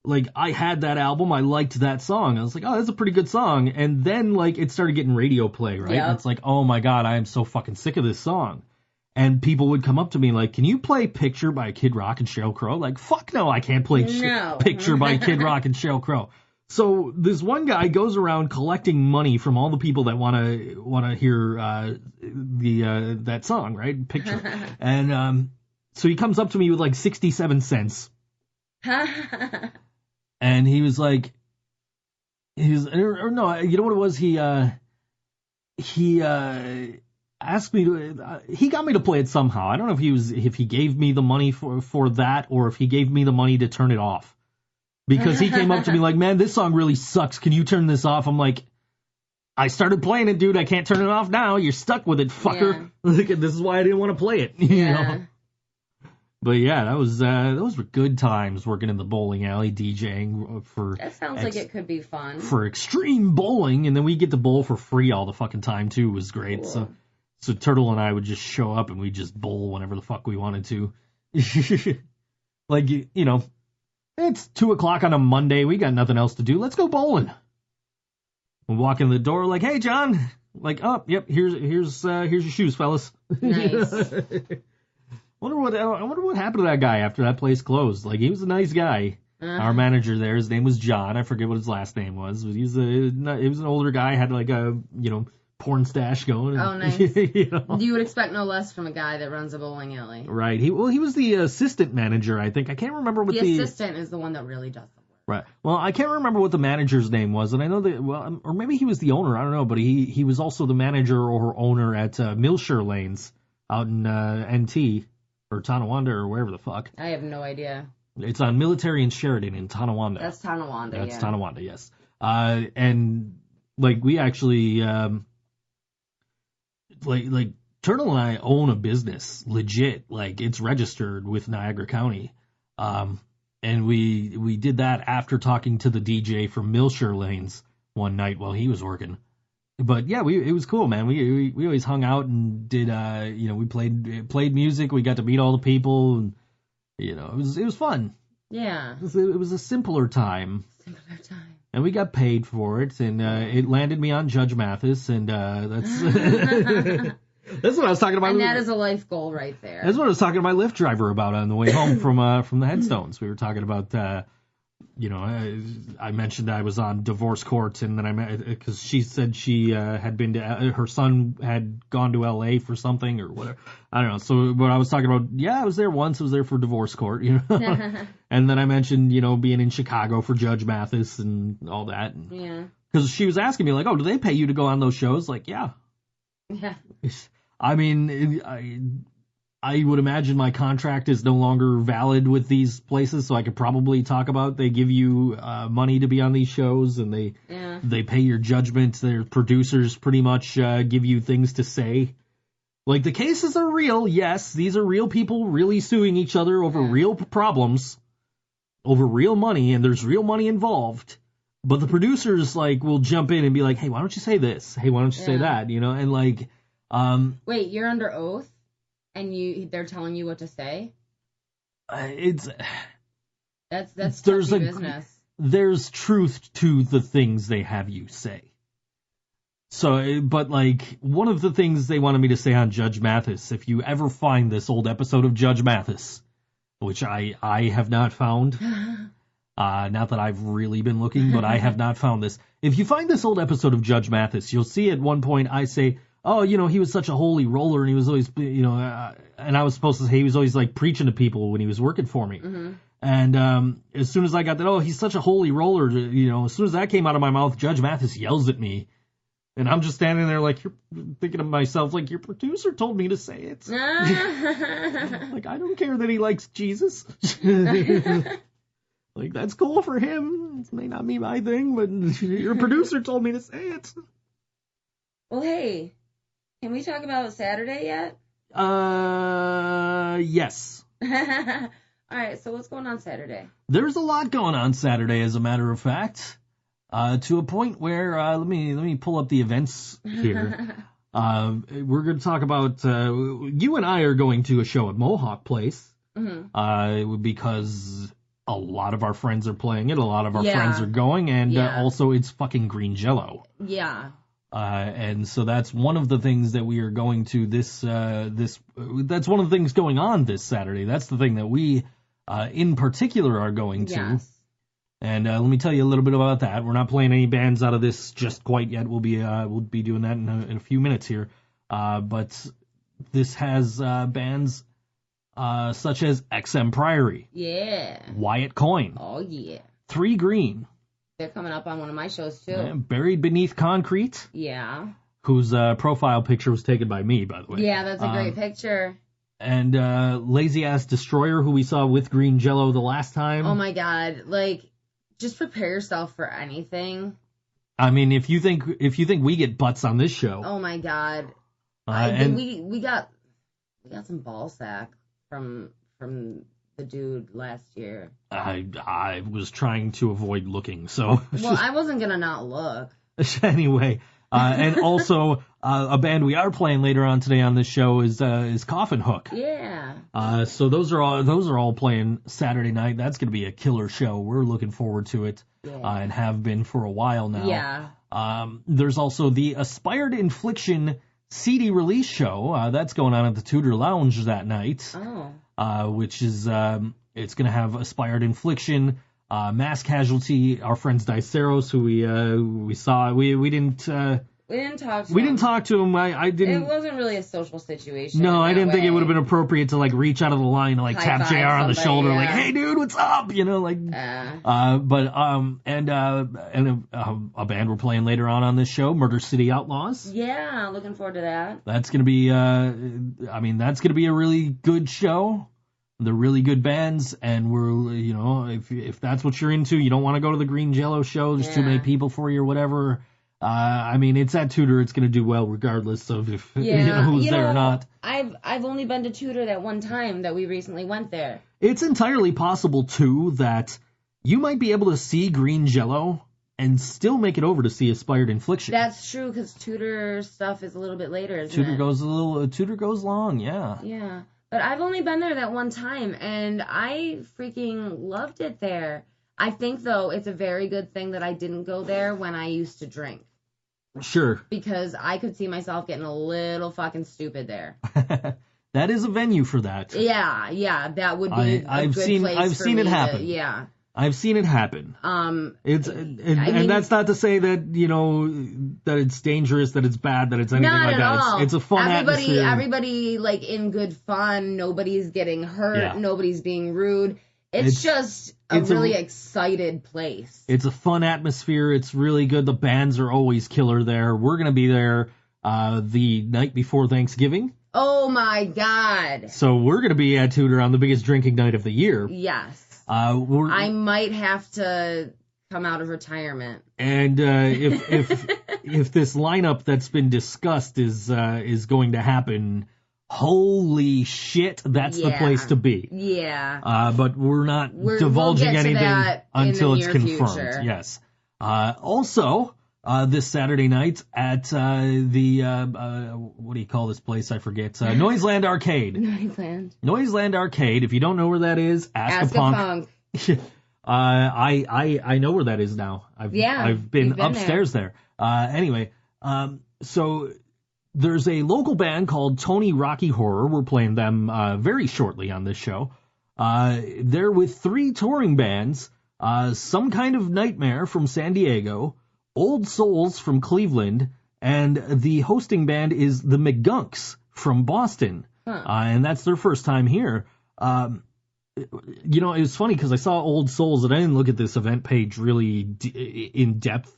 that album. I liked that song. I was like, oh, that's a pretty good song. And then, like, it started getting radio play, right? Yep. And it's like, oh my God, I am so fucking sick of this song. And people would come up to me like, can you play Picture by Kid Rock and Sheryl Crow? Like, fuck no, I can't play Picture by Kid Rock and Sheryl Crow. So this one guy goes around collecting money from all the people that want to hear that song, right? Picture. And so he comes up to me with like 67 cents. And he was like, or no, you know what it was? He asked me to, he got me to play it somehow. I don't know if he gave me the money for that, or if he gave me the money to turn it off. Because he came up to me like, man, this song really sucks. Can you turn this off? I'm like, I started playing it, dude. I can't turn it off now. You're stuck with it, fucker. Yeah. This is why I didn't want to play it. You know? But yeah, those were good times working in the bowling alley, DJing for. That sounds like it could be fun. For extreme bowling, and then we get to bowl for free all the fucking time too. Was great. Cool. So Turtle and I would just show up and we'd just bowl whenever the fuck we wanted to. Like, you know, it's 2:00 on a Monday. We got nothing else to do. Let's go bowling. We walk in the door like, hey, John. Like, oh, yep, here's your shoes, fellas. Nice. I wonder what happened to that guy after that place closed. Like, he was a nice guy. Our manager there, his name was John. I forget what his last name was, but he was an older guy, had like a, porn stash going. Oh, nice. You would expect no less from a guy that runs a bowling alley. Right. He was the assistant manager, I think. I can't remember what the assistant is the one that really does the work. Right. Well, I can't remember what the manager's name was, and I know that, or maybe he was the owner, I don't know, but he was also the manager or owner at Milshire Lanes out in NT, or Tonawanda, or wherever the fuck. I have no idea. It's on Military and Sheridan in Tonawanda. That's Tonawanda, That's Tonawanda, yes. And, like, we actually, like, Turtle and I own a business, legit. Like, it's registered with Niagara County. And we did that after talking to the DJ from Milshire Lanes one night while he was working. But yeah, it was cool, man. We always hung out and did we played music. We got to meet all the people, and it was fun. Yeah. It was a simpler time. And we got paid for it, and it landed me on Judge Mathis, and that's. That's what I was talking about. And that is a life goal right there. That's what I was talking to my Lyft driver about on the way home from the headstones. We were talking about, I mentioned I was on divorce court, and then because she said she had been to, her son had gone to L.A. for something or whatever. I don't know. So what I was talking about, I was there once. I was there for divorce court, And then I mentioned, being in Chicago for Judge Mathis and all that. Yeah. Because she was asking me, like, oh, do they pay you to go on those shows? Like, yeah. Yeah. I mean, I would imagine my contract is no longer valid with these places, so I could probably talk about they give you money to be on these shows, and they pay your judgment. Their producers pretty much give you things to say. Like, the cases are real, yes. These are real people really suing each other over real problems, over real money, and there's real money involved. But the producers, like, will jump in and be like, hey, why don't you say this? Hey, why don't you say that? And, like... Wait, you're under oath, and they're telling you what to say? That's touchy business. There's truth to the things they have you say. So, but like, one of the things they wanted me to say on Judge Mathis, if you ever find this old episode of Judge Mathis, which I have not found, not that I've really been looking, but I have not found this. If you find this old episode of Judge Mathis, you'll see at one point I say, oh, he was such a holy roller, and he was always, and I was supposed to say he was always, like, preaching to people when he was working for me. Mm-hmm. And as soon as I got that, oh, he's such a holy roller, as soon as that came out of my mouth, Judge Mathis yells at me. And I'm just standing there, like, thinking to myself, like, your producer told me to say it. Like, I don't care that he likes Jesus. Like, that's cool for him. It may not be my thing, but your producer told me to say it. Well, hey. Can we talk about Saturday yet? Yes. All right, so what's going on Saturday? There's a lot going on Saturday, as a matter of fact, to a point where, let me pull up the events here. We're going to talk about, you and I are going to a show at Mohawk Place, because a lot of our friends are playing it, a lot of our friends are going, and also it's fucking Green Jello. Yeah. And so that's one of the things that we are going to that's one of the things going on this Saturday. That's the thing that we, in particular, are going to. Yes. And let me tell you a little bit about that. We're not playing any bands out of this just quite yet. We'll be doing that in a few minutes here. But this has bands such as XM Priory. Yeah. Wyatt Coyne. Oh yeah. 3 Green. They're coming up on one of my shows, too. Buried Beneath Concrete. Yeah. Whose profile picture was taken by me, by the way. Yeah, that's a great picture. And Lazy Ass Destroyer, who we saw with Green Jello the last time. Oh, my God. Like, just prepare yourself for anything. I mean, if you think we get butts on this show. Oh, my God. We got some ball sack from the dude last year. I was trying to avoid looking, so... Well, I wasn't gonna not look. Anyway, and also, a band we are playing later on today on this show is Coffin Hook. Yeah. So those are all playing Saturday night. That's gonna be a killer show. We're looking forward to it, and have been for a while now. Yeah. There's also the Aspired Infliction CD release show. That's going on at the Tudor Lounge that night. Oh. Which is, it's going to have Aspired Infliction, Mass Casualty, our friends Diceros, who we saw. We didn't talk to him. I didn't. It wasn't really a social situation. No, I didn't think it would have been appropriate to like reach out of the line and like tap JR on the shoulder, like, "Hey, dude, what's up?" You know, like. And a band we're playing later on this show, Murder City Outlaws. Yeah, looking forward to that. That's gonna be, that's gonna be a really good show. They're really good bands, and we're, if that's what you're into, you don't want to go to the Green Jello show. There's too many people for you or whatever. It's at Tudor. It's going to do well regardless of if who's there or not. I've only been to Tudor that one time that we recently went there. It's entirely possible too that you might be able to see Green Jello and still make it over to see Aspired Infliction. That's true, because Tudor stuff is a little bit later, isn't it? Tudor goes long, yeah. Yeah, but I've only been there that one time, and I freaking loved it there. I think, though, it's a very good thing that I didn't go there when I used to drink. Sure. Because I could see myself getting a little fucking stupid there. That is a venue for that. Yeah, that would be a good place I've for seen me it happen. I've seen it happen. And that's not to say that, that it's dangerous, that it's bad, that it's anything like that. It's a fun atmosphere. Everybody, like, in good fun. Nobody's getting hurt. Nobody's being rude. It's just a really excited place. It's a fun atmosphere. It's really good. The bands are always killer there. We're going to be there the night before Thanksgiving. Oh, my God. So we're going to be at Tudor on the biggest drinking night of the year. Yes. I might have to come out of retirement. And if this lineup that's been discussed is going to happen, holy shit, that's the place to be. Yeah. But we're not divulging anything until it's confirmed. Future. Yes. Also, this Saturday night at what do you call this place? I forget. Noiseland Arcade. Noiseland Arcade. If you don't know where that is, ask a punk. I know where that is now. I've been upstairs there. Anyway, so there's a local band called Tony Rocky Horror. We're playing them very shortly on this show. They're with 3 touring bands, Some Kind of Nightmare from San Diego, Old Souls from Cleveland, and the hosting band is the McGunks from Boston. And that's their first time here. It was funny because I saw Old Souls and I didn't look at this event page really in depth.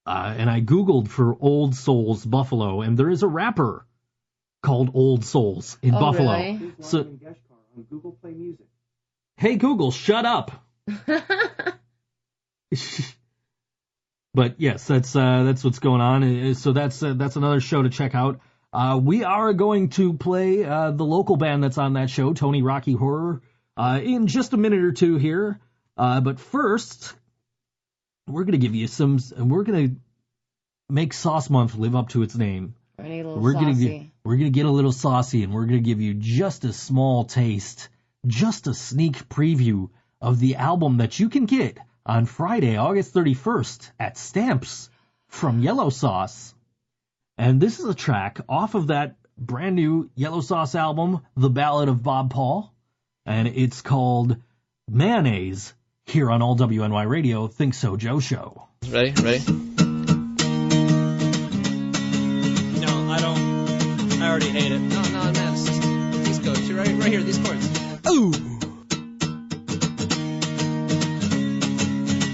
And I Googled for Old Souls Buffalo, and there is a rapper called Old Souls in Buffalo. Really? So, on Google Play Music. Hey Google, shut up. But yes, that's what's going on. So that's another show to check out. We are going to play the local band that's on that show, Tony Rocky Horror, in just a minute or two here. But first, we're going to give you we're going to make Sauce Month live up to its name. We're going to get a little saucy, and we're going to give you just a small taste, just a sneak preview of the album that you can get on Friday, August 31st at Stamps from Yellow Sauce. And this is a track off of that brand new Yellow Sauce album, The Ballad of Bob Paul. And it's called Mayonnaise, here on All WNY Radio, ThinkSoJoe Show. Ready? No, I don't. I already hate it. No, man, it's just these chords. You're right here, these chords. Ooh!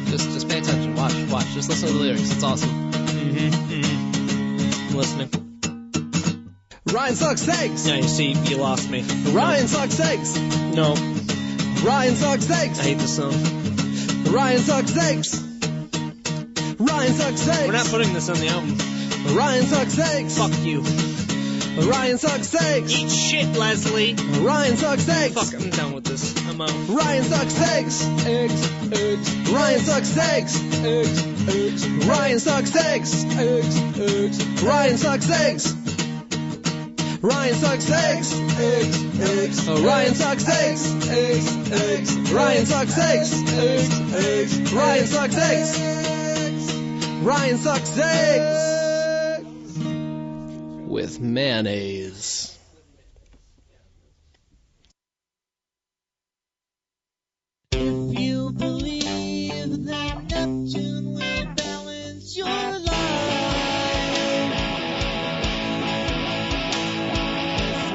Just pay attention. Watch. Just listen to the lyrics. It's awesome. I'm listening. Ryan sucks eggs. Yeah, you see, you lost me. Ryan sucks eggs. No. Ryan sucks eggs. I hate this song. Ryan sucks eggs. Ryan sucks eggs. We're not putting this on the album. Ryan sucks eggs. Fuck you. Ryan sucks eggs. Eat shit, Leslie. Ryan sucks eggs. Fuck, I'm done with this. I'm out. Ryan sucks eggs. Eggs. Ryan sucks eggs. Eggs. Ryan sucks eggs. Eggs. Ryan sucks eggs. Ryan sucks eggs. Eggs. Ryan sucks eggs. Eggs. Ryan sucks eggs. Eggs. Ryan sucks eggs. Ryan sucks eggs with mayonnaise. If you believe that Neptune will balance your life,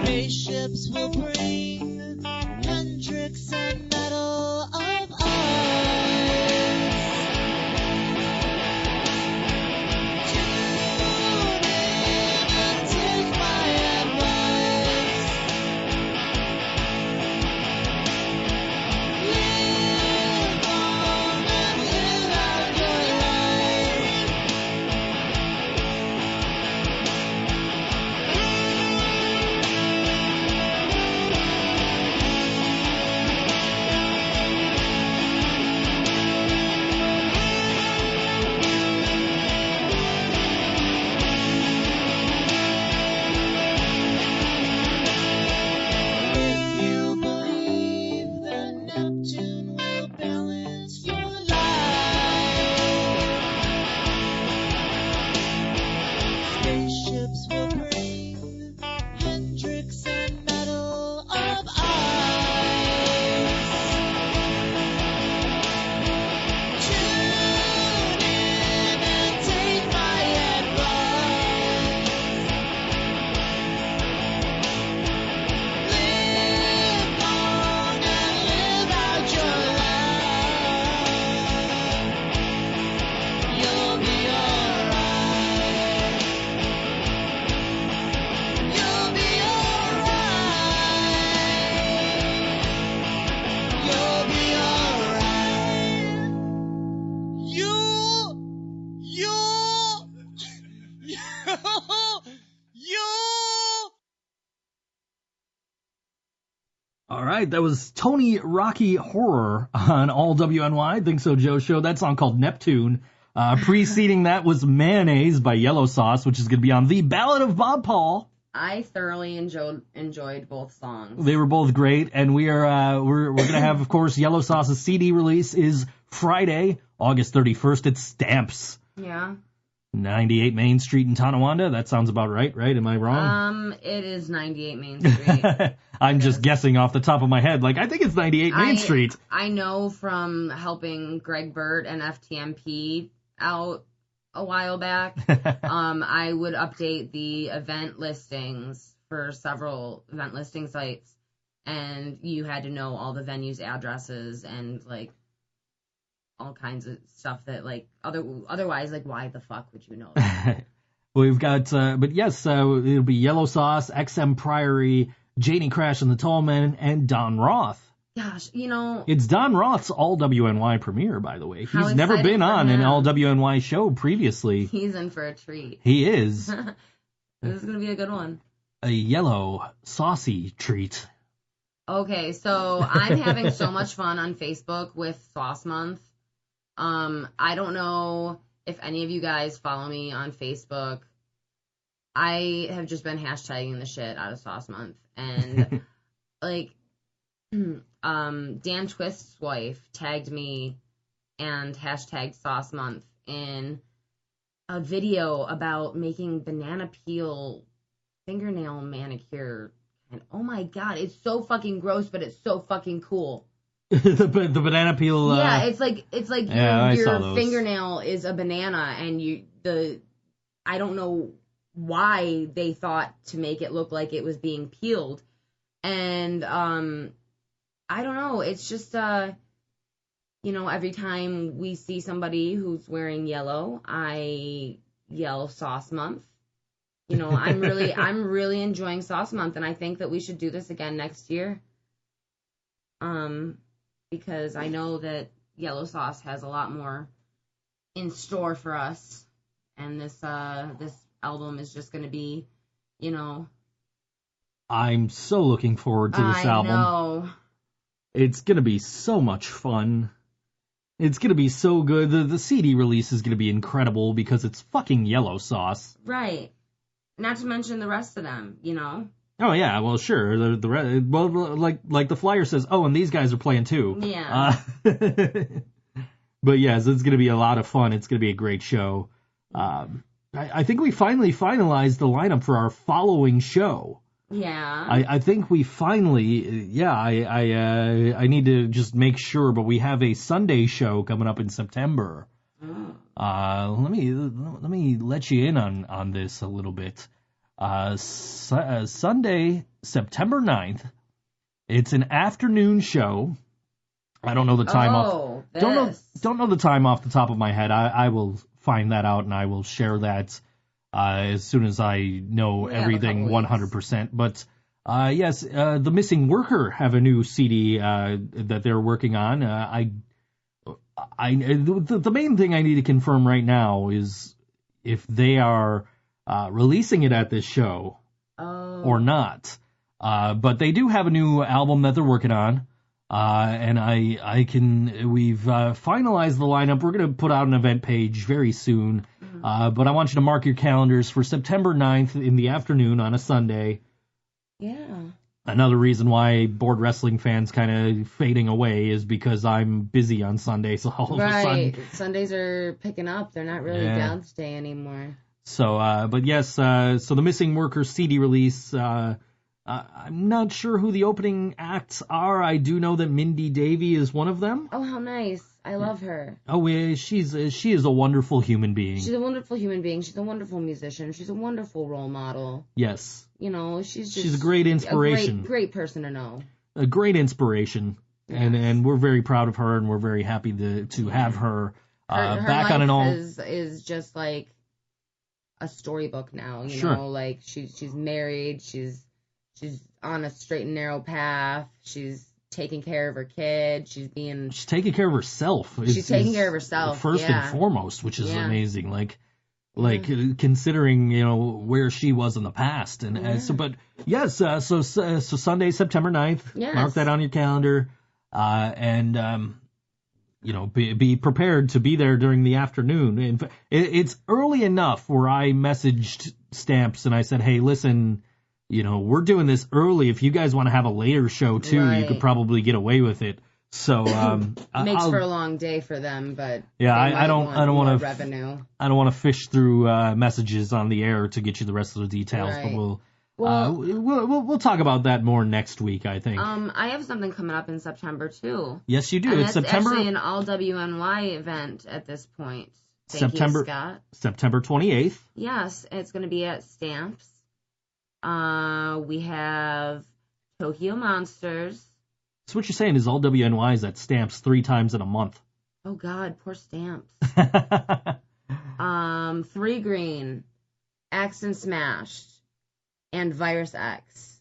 spaceships will bring Hendrix and metal of ice. Tune in and take my advice. Live long and live out your life. If you believe that Neptune will balance your life, spaceships will bring Hendrix and metal of ice. Tune in and take my advice. Live long and live out your life. You'll be alright. You'll be alright. You'll be alright. You. All right, that was Tony Rocky Horror on All WNY, Think So Joe Show. That song called Neptune. Preceding that was Mayonnaise by Yellow Sauce, which is going to be on The Ballad of Bob Paul. I thoroughly enjoyed both songs. They were both great, and we're going to have, of course, Yellow Sauce's CD release is Friday, August 31st at Stamps, Yeah. 98 Main Street in Tonawanda. That sounds about right? Am I wrong? It is 98 Main Street. I'm just guessing off the top of my head. Like, I think it's 98 Main Street. I know from helping Greg Burt and FTMP out a while back, I would update the event listings for several event listing sites, and you had to know all the venues' addresses and, like, all kinds of stuff that, like, otherwise, like, why the fuck would you know that? We've got, but yes, it'll be Yellow Sauce, XM Priory, Janie Crash and the Tallmen, and Don Roth. Gosh, you know, It's Don Roth's All WNY premiere, by the way. How He's never exciting been for on an him. All WNY show previously. he's in for a treat. He is This is going to be a good one. a yellow, saucy treat. Okay, so I'm having so much fun on Facebook with Sauce Month. I don't know if any of you guys follow me on Facebook. I have just been hashtagging the shit out of Sauce Month. And, like, Dan Twist's wife tagged me and hashtagged Sauce Month in a video about making banana peel fingernail manicure. And oh my god, it's so fucking gross, but it's so fucking cool. the banana peel. Yeah, it's like Yeah, I saw your those. fingernail is a banana, and I don't know why they thought to make it look like it was being peeled, and I don't know. It's just every time we see somebody who's wearing yellow, I yell Sauce Month. I'm really enjoying Sauce Month, and I think that we should do this again next year. Because I know that Yellow Sauce has a lot more in store for us, and this album is just going to be, I'm so looking forward to this album. I know. It's going to be so much fun. It's going to be so good. The CD release is going to be incredible because it's fucking Yellow Sauce. Right. Not to mention the rest of them, Oh yeah, well sure. Like the flyer says, oh, and these guys are playing too. Yeah. But yes, it's gonna be a lot of fun. It's gonna be a great show. I think we finally finalized the lineup for our following show. Yeah. I think we finally, I need to just make sure, but we have a Sunday show coming up in September. Let me let you in on this a little bit. Sunday, September 9th. It's an afternoon show. I don't know the time don't know the time off the top of my head. I will find that out and I will share that as soon as I know everything 100%. But yes, The Missing Worker have a new CD that they're working on. The main thing I need to confirm right now is if they are releasing it at this show or not. But they do have a new album that they're working on. And we've finalized the lineup. We're going to put out an event page very soon. But I want you to mark your calendars for September 9th in the afternoon on a Sunday. Yeah. Another reason why board wrestling fans kind of fading away is because I'm busy on Sundays all of a sudden. Sundays are picking up. They're not really down to stay anymore. So, but yes, so the Missing Worker CD release, I'm not sure who the opening acts are. I do know that Mindy Davy is one of them. Oh, how nice. I love her. Oh, she is a wonderful human being. She's a wonderful human being. She's a wonderful musician. She's a wonderful role model. Yes. You know, she's a great inspiration. A great person to know. A great inspiration. Yes. And we're very proud of her, and we're very happy to have her, her back on an all. Is just like a storybook now. You know, like she's married. She's on a straight and narrow path. She's taking care of her kid. She's taking care of herself. She's taking care of herself first and foremost, which is amazing. Like considering where she was in the past, and so. But yes, so Sunday, September 9th. Yes. Mark that on your calendar, and be prepared to be there during the afternoon. It's early enough where I messaged Stamps and I said, hey, listen. We're doing this early. If you guys want to have a later show too, you could probably get away with it. So makes for a long day for them, but I don't want to revenue. I don't want to fish through messages on the air to get you the rest of the details. Right. But we'll talk about that more next week, I think. I have something coming up in September too. Yes, you do. And it's that's September. Actually an all WNY event at this point. Thank you, Scott. September 28th. Yes, it's going to be at Stamps. We have Tokyo Monsters. So what you're saying is all WNYs at Stamps 3 times in a month. Oh God, poor Stamps. 3 Green, X and Smashed, and Virus X.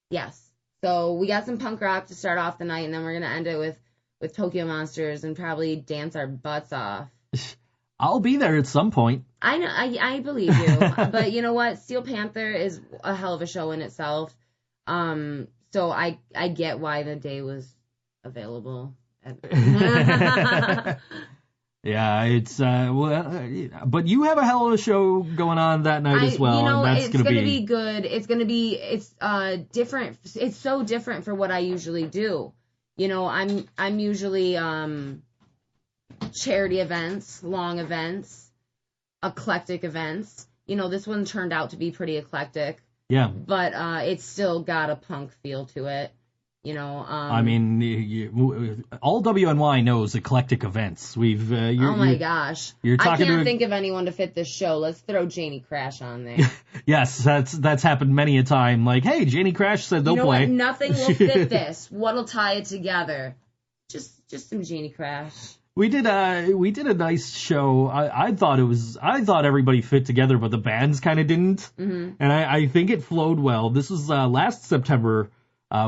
Yes. So we got some punk rock to start off the night, and then we're gonna end it with Tokyo Monsters and probably dance our butts off. I'll be there at some point. I know, I believe you. But you know what? Steel Panther is a hell of a show in itself. So I get why the day was available. Yeah, it's but you have a hell of a show going on that night as well, and that's it's gonna be good. It's different. It's so different for what I usually do. I'm usually charity events, long events, eclectic events. This one turned out to be pretty eclectic. Yeah. But it's still got a punk feel to it. I mean, all WNY knows eclectic events. Oh my gosh. You're talking I can't think of anyone to fit this show. Let's throw Janie Crash on there. Yes, that's happened many a time. Like, hey, Janie Crash said they'll play. What? Nothing will fit this. What'll tie it together? Just some Janie Crash. We did a nice show. I thought everybody fit together, but the bands kind of didn't. Mm-hmm. And I think it flowed well. This was last September.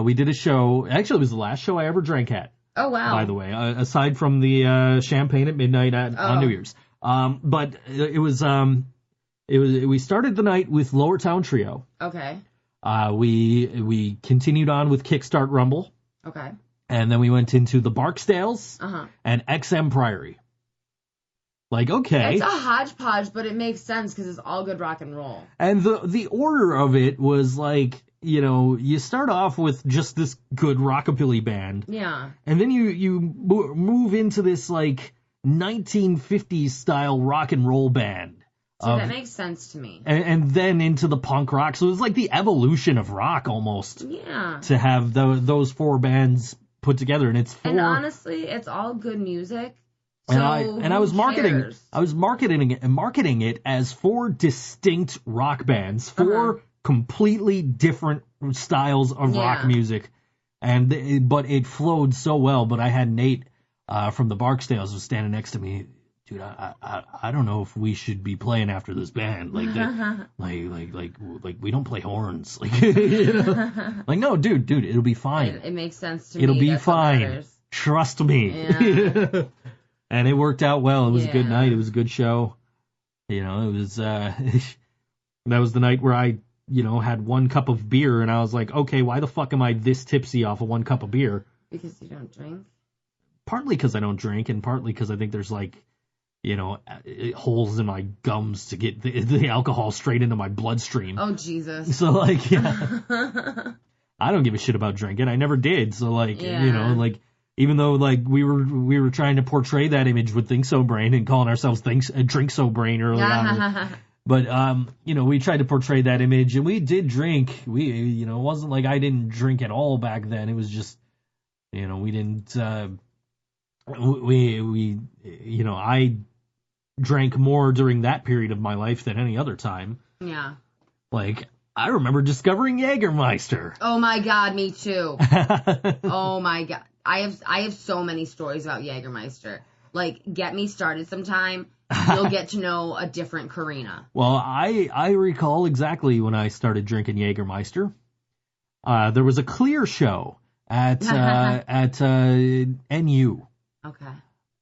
We did a show. Actually, it was the last show I ever drank at. Oh wow! By the way, aside from the champagne at midnight on New Year's. But it was we started the night with Lower Town Trio. Okay. We continued on with Kickstart Rumble. Okay. And then we went into the Barksdales and XM Priory. Like, okay. It's a hodgepodge, but it makes sense because it's all good rock and roll. And the order of it was like, you start off with just this good rockabilly band. Yeah. And then you move into this, like, 1950s style rock and roll band. See, that makes sense to me. And then into the punk rock. So it was like the evolution of rock almost. Yeah. To have those 4 bands put together, and it's 4. And honestly, it's all good music. And So I was cares? marketing it as 4 distinct rock bands, 4 completely different styles of rock music, but it flowed so well. But I had Nate from the Barksdales was standing next to me. Dude, I don't know if we should be playing after this band. Like we don't play horns. Like, like no, dude, it'll be fine. It makes sense to me. It'll be That's what fine. matters. Trust me. Yeah. And it worked out well. It was a good Yeah. night. It was a good show. It was that was the night where I, had 1 cup of beer, and I was like, okay, why the fuck am I this tipsy off of 1 cup of beer? Because you don't drink? Partly because I don't drink, and partly because I think there's holes in my gums to get the alcohol straight into my bloodstream. Oh, Jesus. So, yeah. I don't give a shit about drinking. I never did. So, even though, we were trying to portray that image with ThinkSo Brain and calling ourselves DrinkSo Brain early on. But, we tried to portray that image, and we did drink. It wasn't like I didn't drink at all back then. It was just, we didn't, I drank more during that period of my life than any other time. Yeah. I remember discovering Jägermeister. Oh my God, me too. Oh my God. I have so many stories about Jägermeister. Get me started sometime. You'll get to know a different Karina. Well, I recall exactly when I started drinking Jägermeister. There was a Clear show at NU. Okay.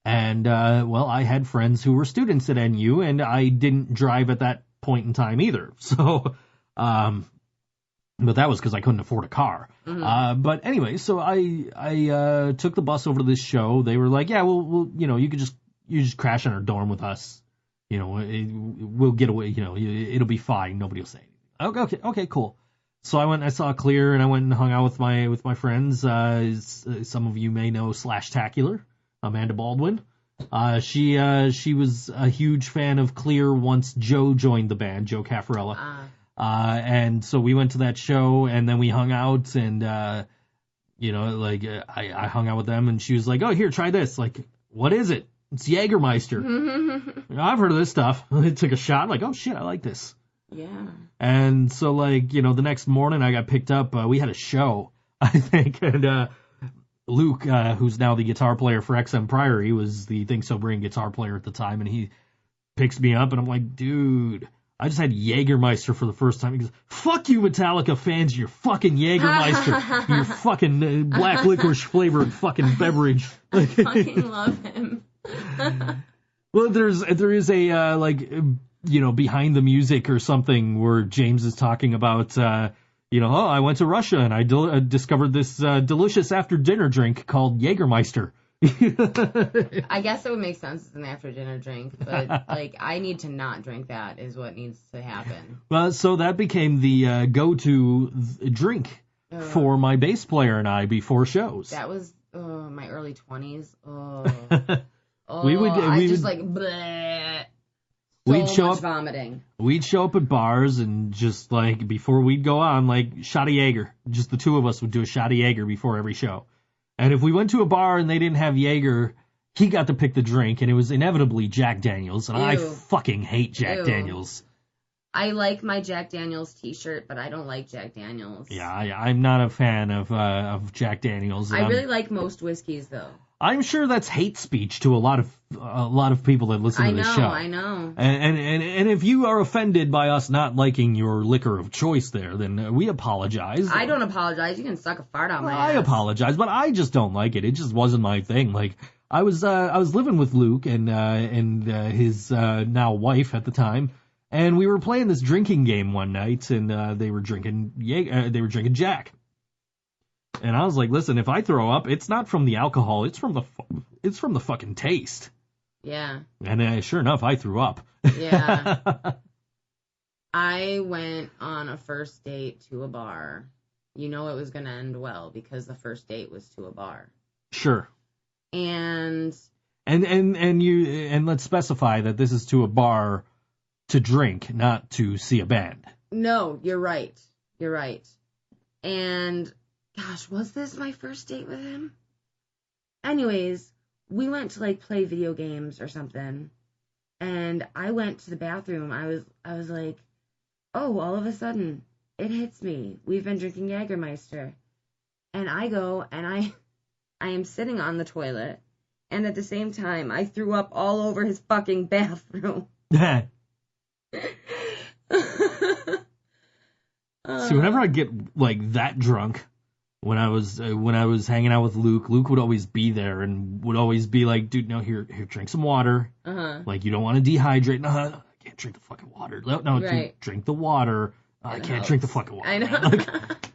And I had friends who were students at NU, and I didn't drive at that point in time either. So, but that was because I couldn't afford a car. Mm-hmm. But anyway, so I took the bus over to this show. They were like, yeah, we'll you just crash in our dorm with us. We'll get away. It'll be fine. Nobody will say anything. Okay, cool. So I went and I saw Clear, and I went and hung out with my friends. Some of you may know Slashtacular, Amanda Baldwin. She was a huge fan of Clear once Joe joined the band, Joe Caffarella. And so we went to that show, and then we hung out, and I hung out with them, and she was like, "Oh, here, try this." Like, what is it? It's Jägermeister. I've heard of this stuff. I took a shot, like, oh shit, I like this. Yeah. And so the next morning I got picked up. We had a show, I think, and Luke, who's now the guitar player for XM Priory, was the ThinkSo Brain guitar player at the time, and he picks me up, and I'm like, dude, I just had Jägermeister for the first time. He goes, fuck you, Metallica fans, your fucking Jägermeister, your fucking black licorice flavored fucking beverage. I fucking love him. Well, there is a behind the music or something where James is talking about I went to Russia and I discovered this delicious after dinner drink called Jägermeister. I guess it would make sense as an after dinner drink, but I need to not drink that is what needs to happen. Well, so that became the go-to drink for my bass player and I before shows. That was my early 20s. We would bleh. We'd So show much up vomiting. We'd show up at bars and just before we'd go on, shot of Jaeger. Just the two of us would do a shot of Jaeger before every show. And if we went to a bar and they didn't have Jaeger, he got to pick the drink, and it was inevitably Jack Daniels, and I fucking hate Jack Daniels. I like my Jack Daniels t-shirt, but I don't like Jack Daniels. Yeah, I'm not a fan of Jack Daniels. I really like most whiskeys, though. I'm sure that's hate speech to a lot of people that listen to this show. I know. And if you are offended by us not liking your liquor of choice there, then we apologize. I don't apologize. You can suck a fart out my ass. I apologize, but I just don't like it. It just wasn't my thing. I was living with Luke and his now wife at the time, and we were playing this drinking game one night, and they were drinking Jack. And I was like, listen, if I throw up, it's not from the alcohol, it's from the fucking taste. Yeah. And sure enough, I threw up. Yeah. I went on a first date to a bar. You know it was going to end well because the first date was to a bar. Sure. And let's specify that this is to a bar to drink, not to see a band. No, you're right. You're right. And, gosh, was this my first date with him? Anyways, we went to, like, play video games or something. And I went to the bathroom. I was like, oh, all of a sudden, it hits me. We've been drinking Jägermeister. And I go, and I am sitting on the toilet. And at the same time, I threw up all over his fucking bathroom. See, whenever I get like that drunk, when I was hanging out with Luke would always be there and would always be like, dude, no, here, drink some water. Like, you don't want to dehydrate. No, I can't drink the fucking water. No, Right. drink the water. I can't drink the fucking water. I know. Man.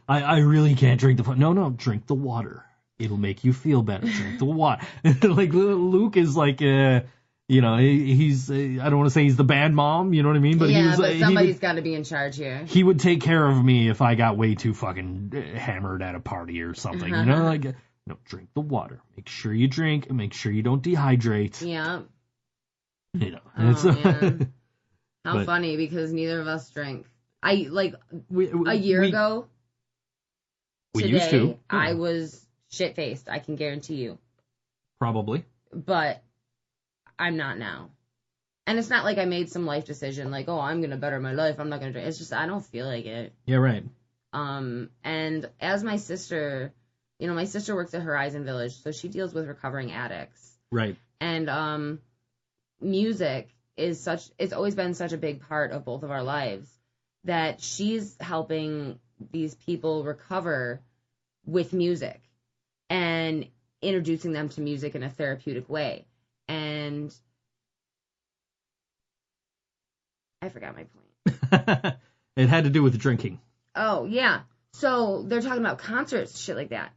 Like, I really can't drink the no, drink the water. It'll make you feel better. Drink the water. Like, Luke is like, he's, I don't want to say he's the band mom, you know what I mean? But yeah, he was, but somebody's got to be in charge here. he would take care of me if I got way too fucking hammered at a party or something, you know? Like, no, drink the water. Make sure you drink and make sure you don't dehydrate. Yeah. You know. Oh, man. How but- funny, because neither of us drink. A year we- ago, we today, used to. I was shit-faced, I can guarantee you. Probably. But I'm not now. And it's not like I made some life decision, like, oh, I'm going to better my life, I'm not going to drink. It's just, I don't feel like it. Yeah, right. And as my sister, my sister works at Horizon Village, so she deals with recovering addicts. Right. And music is it's always been such a big part of both of our lives that she's helping these people recover with music and introducing them to music in a therapeutic way. And I forgot my point. It had to do with drinking. Oh, yeah. So they're talking about concerts, shit like that.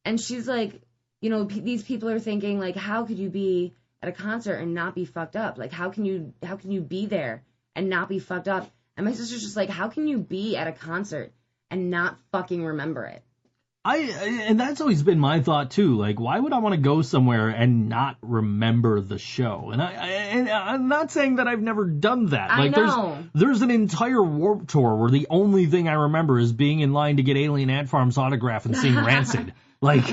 And she's like, these people are thinking, like, how could you be at a concert and not be fucked up? Like, how can you be there and not be fucked up? And my sister's just like, how can you be at a concert and not fucking remember it? And that's always been my thought too. Like, why would I want to go somewhere and not remember the show? And I'm not saying that I've never done that. I Like, know. there's an entire Warped Tour where the only thing I remember is being in line to get Alien Ant Farm's autograph and seeing Rancid. Like,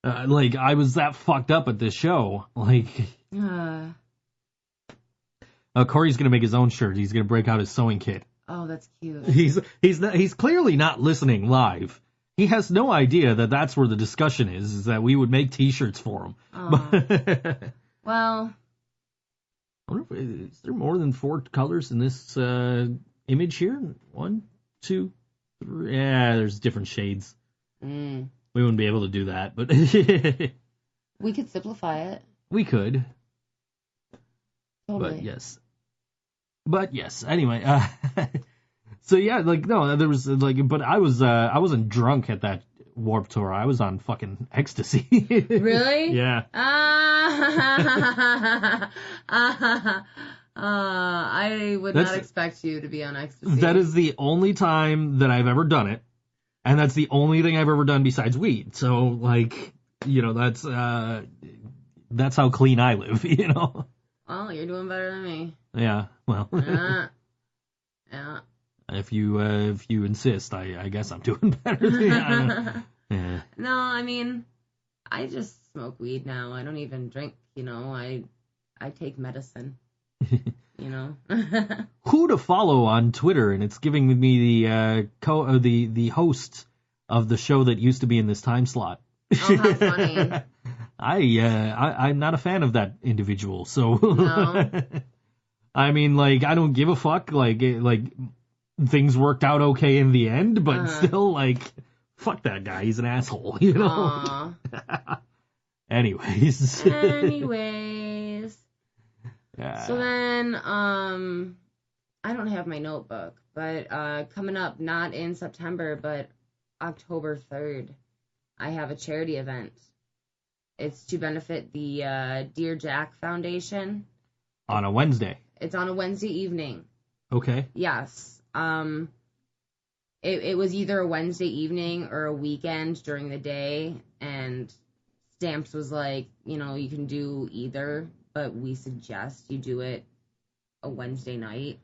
I was that fucked up at this show. Like, Corey's gonna make his own shirt. He's gonna break out his sewing kit. Oh, that's cute. He's clearly not listening live. He has no idea that that's where the discussion is that we would make T-shirts for him. Well, I wonder is there more than 4 colors in this image here? 1, 2, 3. Yeah, there's different shades. We wouldn't be able to do that, but we could simplify it. we could. Totally. But yes. Anyway, so yeah, there was but I wasn't drunk at that Warped Tour. I was on fucking ecstasy. Really? Yeah. I would not expect you to be on ecstasy. That is the only time that I've ever done it, and that's the only thing I've ever done besides weed. So, that's how clean I live, Well, you're doing better than me. Yeah, well. Yeah. If you insist, I guess I'm doing better than you. Yeah. No, I mean, I just smoke weed now. I don't even drink, I take medicine, Who to follow on Twitter, and it's giving me the host of the show that used to be in this time slot. Oh, how funny. I'm not a fan of that individual, so No. I mean, I don't give a fuck. Like things worked out okay in the end, but still, fuck that guy. He's an asshole, Aww. Anyways. Yeah. So then, I don't have my notebook, but coming up, not in September, but October 3rd, I have a charity event. It's to benefit the Dear Jack Foundation. On a Wednesday. It's on a Wednesday evening. Okay. Yes. It was either a Wednesday evening or a weekend during the day, and Stamps was like, you can do either, but we suggest you do it a Wednesday night.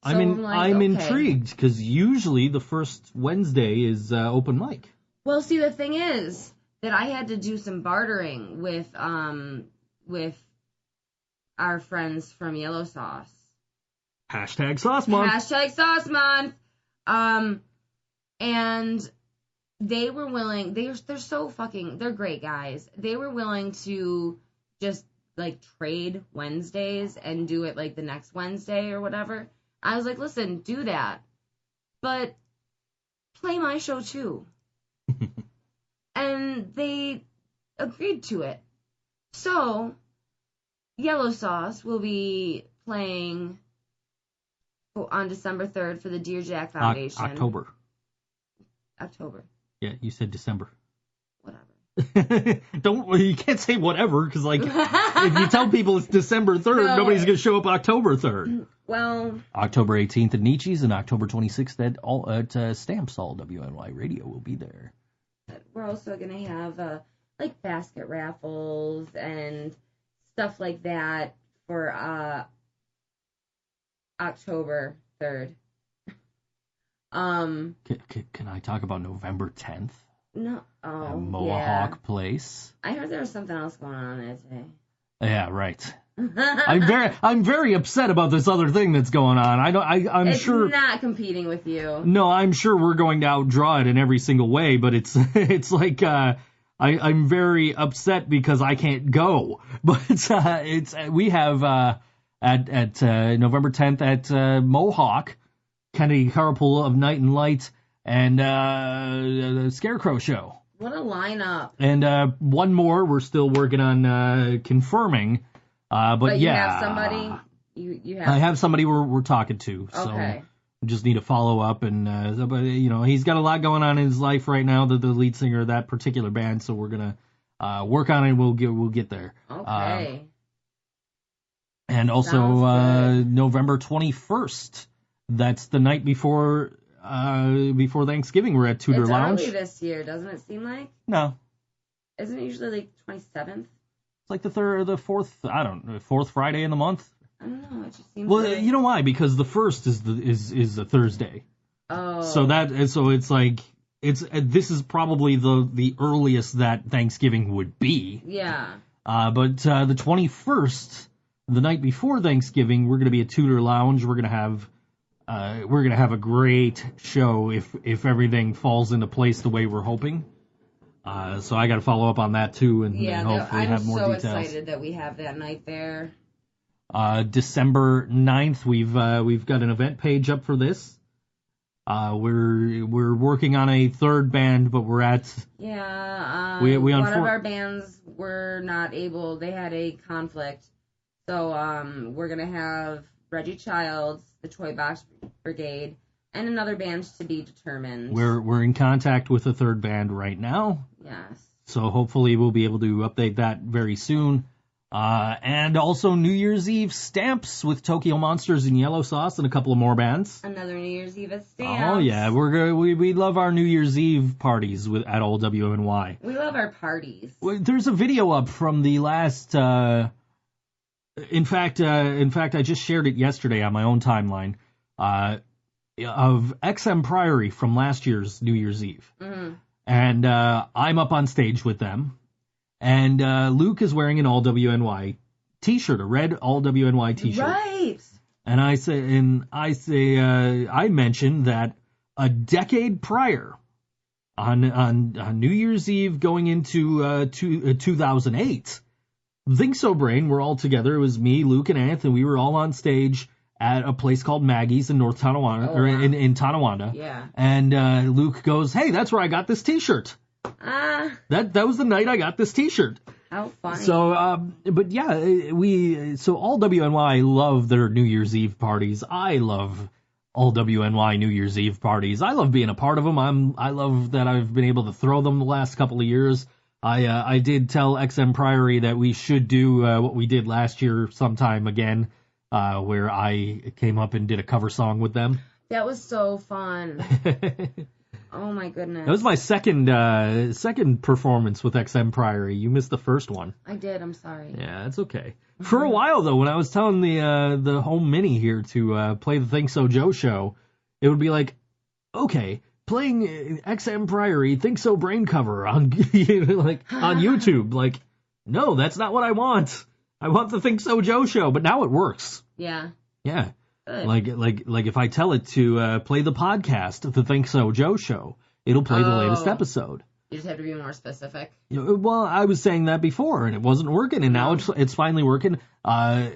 I So mean, I'm like, I'm okay. intrigued because usually the first Wednesday is open mic. Well, see, the thing is that I had to do some bartering with our friends from Yellow Sauce. Hashtag Sauce Month. Hashtag Sauce Month. And they were willing. They're so fucking. They're great guys. They were willing to just like trade Wednesdays and do it like the next Wednesday or whatever. I was like, listen, do that, but play my show too. And they agreed to it. So, Yellow Sauce will be playing on December 3rd for the Dear Jack Foundation. October. Yeah, you said December. Whatever. You can't say whatever, because, like, if you tell people it's December 3rd, No. nobody's going to show up October 3rd. Well, October 18th at Nietzsche's and October 26th at Stamps. All WNY Radio will be there. we're also going to have, like, basket raffles and stuff like that for, October 3rd. Can I talk about November 10th? No. Oh, At Mohawk yeah. Place. I heard there was something else going on that day. Yeah, right. I'm very upset about this other thing that's going on. I'm it's sure. not competing with you. No, I'm sure we're going to outdraw it in every single way, but it's like I'm very upset because I can't go. But we have at November 10th at Mohawk, Kennedy Carpool of Night and Light, and the Scarecrow Show. What a lineup. And one more we're still working on confirming. But you yeah, have somebody. You have. I have somebody we're talking to. So Okay. we just need to follow up, and but he's got a lot going on in his life right now. The lead singer of that particular band, so we're gonna work on it. And we'll get there. Okay. And also Sounds good. November 21st. That's the night before Thanksgiving. We're at Tudor It's Lounge. early this year, doesn't it seem like? No, Isn't it usually like 27th? it's like the third or the fourth. I don't know, fourth Friday in the month. I don't know. It just seems. Well, like... you know why? Because the first is a Thursday. Oh. So it's like this is probably the earliest that Thanksgiving would be. Yeah. But the 21st, the night before Thanksgiving, we're gonna be at Tudor Lounge. We're gonna have a great show if everything falls into place the way we're hoping. So I got to follow up on that too, and hopefully I'm have more so details. excited that we have that night there. December 9th, we've got an event page up for this. We're working on a third band, but we're at we one of our bands were not able. They had a conflict, so we're gonna have Reggie Childs, the Toy Box Brigade, and another band to be determined. We're in contact with a third band right now. Yes. So hopefully we'll be able to update that very soon. And also New Year's Eve Stamps with Tokyo Monsters and Yellow Sauce and a couple of more bands. Another New Year's Eve at Stamps. Oh yeah, we love our New Year's Eve parties at all WNY. We love our parties. There's a video up from the last. In fact, I just shared it yesterday on my own timeline of XM Priory from last year's New Year's Eve, and I'm up on stage with them. And Luke is wearing an All WNY T-shirt, a red All WNY T-shirt. Right. And I mentioned that a decade prior, on New Year's Eve going into 2008, ThinkSo Brain were all together. It was me, Luke, and Anthony. We were all on stage at a place called Maggie's in North Tonawanda, Oh, wow. in Tonawanda. Yeah. And Luke goes, "Hey, that's where I got this T-shirt." That was the night I got this T-shirt. How funny. So, but yeah, so all WNY love their New Year's Eve parties. I love all WNY New Year's Eve parties. I love being a part of them. I love that I've been able to throw them the last couple of years. I did tell XM Priory that we should do what we did last year sometime again, where I came up and did a cover song with them. That was so fun. Oh my goodness. That was my second performance with XM Priory. You missed the first one. I did. I'm sorry. Yeah, it's okay. For a while though, when I was telling the home mini here to play the ThinkSoJoe Show, it would be like, okay, playing XM Priory Think So Brain cover on like on YouTube. Like, no, that's not what I want. I want the ThinkSoJoe Show, but now it works. Yeah. Yeah. Good. Like if I tell it to play the podcast, the ThinkSoJoe Show, it'll play the latest episode. You just have to be more specific. Well, I was saying that before, and it wasn't working, and now it's finally working. I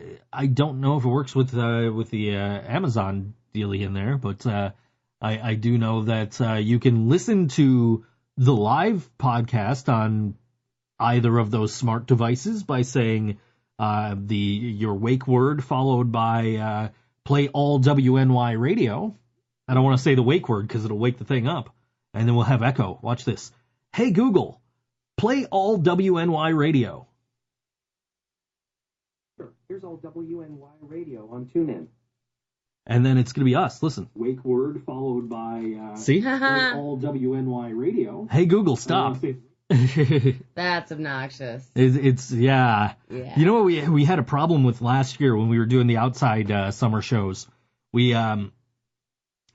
don't know if it works with the Amazon dealie in there, but I do know that you can listen to the live podcast on either of those smart devices by saying your wake word followed by play all WNY radio. I don't want to say the wake word because it'll wake the thing up, and then we'll have echo. Watch this. Hey Google, play all WNY radio. Sure. Here's all WNY radio on TuneIn. And then it's going to be us. Listen. Wake word followed by see? Play all WNY radio. Hey Google, stop. That's obnoxious. It's yeah. You know what we had a problem with last year when we were doing the outside summer shows.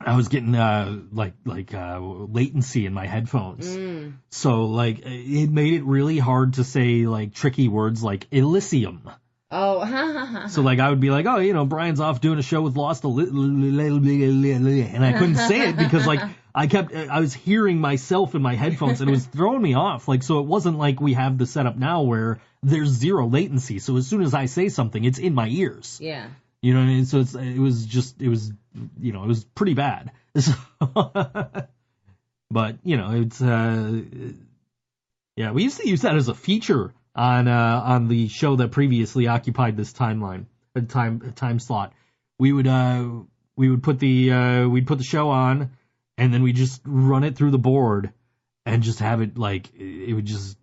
I was getting latency in my headphones. So like it made it really hard to say like tricky words like Elysium. Oh, so like I would be like, oh, you know, Brian's off doing a show with Lost, and I couldn't say it because like I was hearing myself in my headphones and it was throwing me off. Like, so it wasn't like we have the setup now where there's zero latency. So as soon as I say something, it's in my ears. Yeah. You know what I mean? So it was pretty bad. But you know, it's yeah, we used to use that as a feature on the show that previously occupied this time slot. We'd put the show on, and then we just run it through the board, and just have it like it would just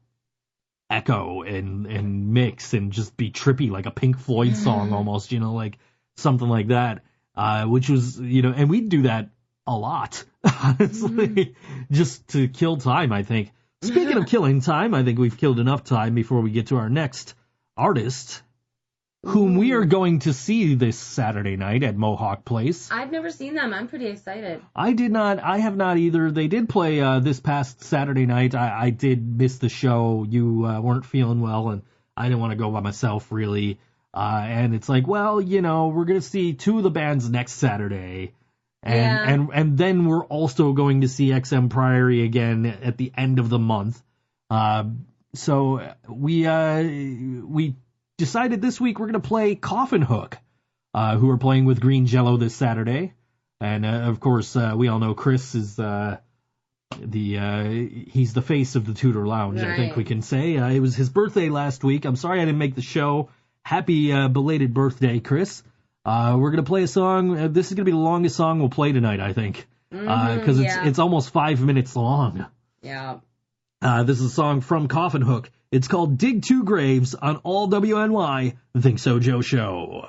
echo and mix and just be trippy like a Pink Floyd song almost, you know, like something like that. Which was, you know, and we'd do that a lot, honestly, just to kill time, I think. Speaking of killing time, I think we've killed enough time before we get to our next artist, whom we are going to see this Saturday night at Mohawk Place. I've never seen them. I'm pretty excited. I have not either. They did play this past Saturday night. I did miss the show. You weren't feeling well, and I didn't want to go by myself, really. And it's like, well, you know, we're going to see two of the bands next Saturday. And then we're also going to see XM Priory again at the end of the month. So we decided this week we're going to play Coffin Hook, who are playing with Green Jello this Saturday. And of course, we all know Chris is he's the face of the Tudor Lounge, right. I think we can say. It was his birthday last week. I'm sorry I didn't make the show. Happy belated birthday, Chris. We're going to play a song. This is going to be the longest song we'll play tonight, I think. Because it's almost 5 minutes long. Yeah. This is a song from Coffin Hook. It's called Dig Two Graves on all WNY, the ThinkSoJoe Show.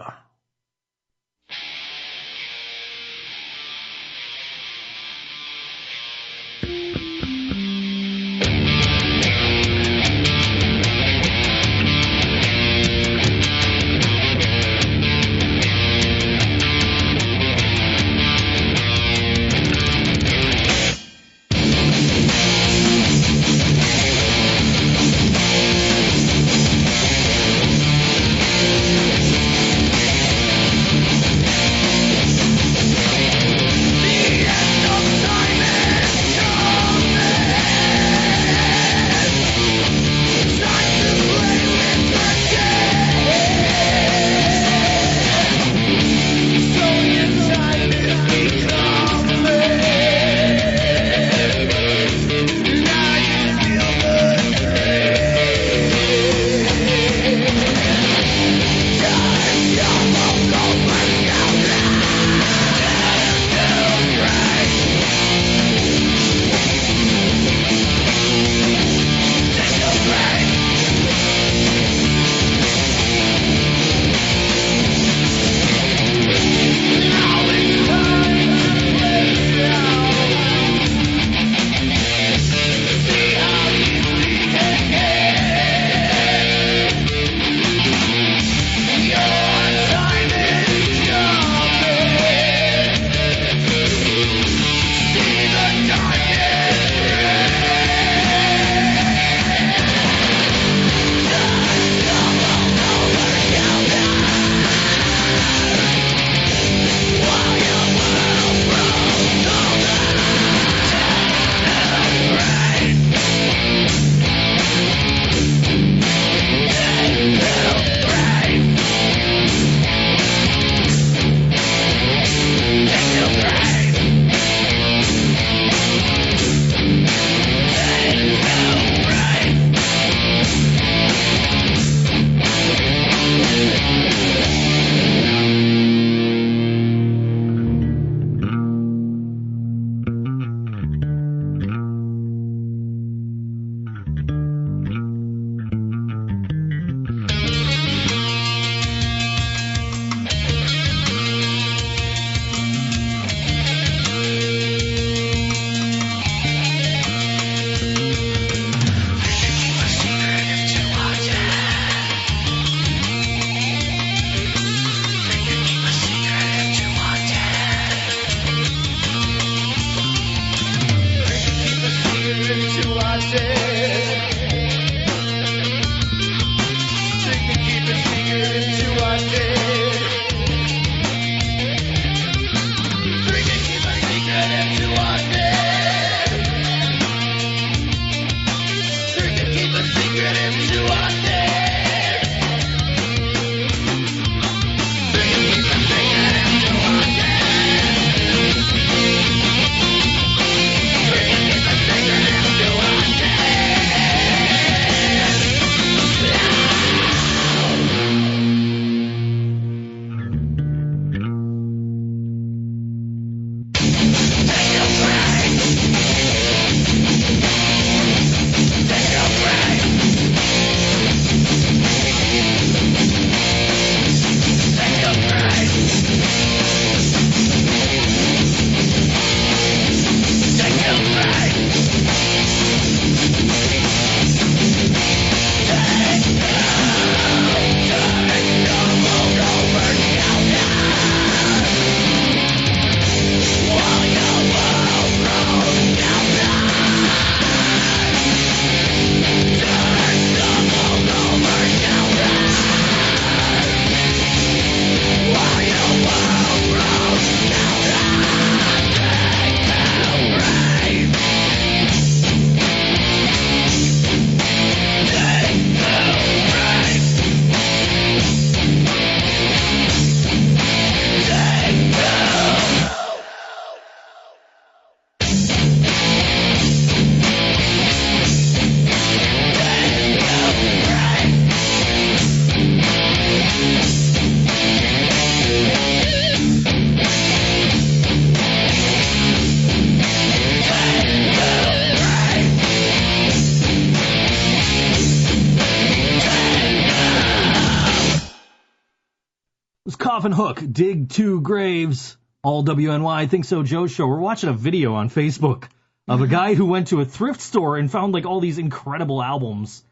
Coffin Hook, Dig Two Graves, all WNY, ThinkSoJoe Show. We're watching a video on Facebook of a guy who went to a thrift store and found like all these incredible albums.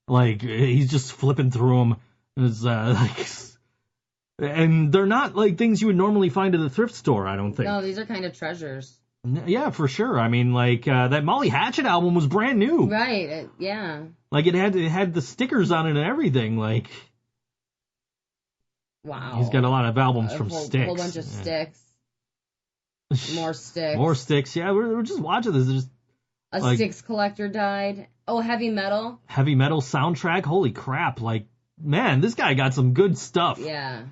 Like, he's just flipping through them. It's and they're not like things you would normally find at a thrift store, I don't think. No, these are kind of treasures. Yeah, for sure. I mean, like, that Molly Hatchet album was brand new. Right, yeah. Like, it had the stickers on it and everything, like... Wow. He's got a lot of albums from Styx. A whole bunch of Styx. More Styx. More Styx, yeah, we're just watching this. Just, a like, Styx collector died. Oh, heavy metal. Heavy metal soundtrack, holy crap, like, man, this guy got some good stuff. Yeah.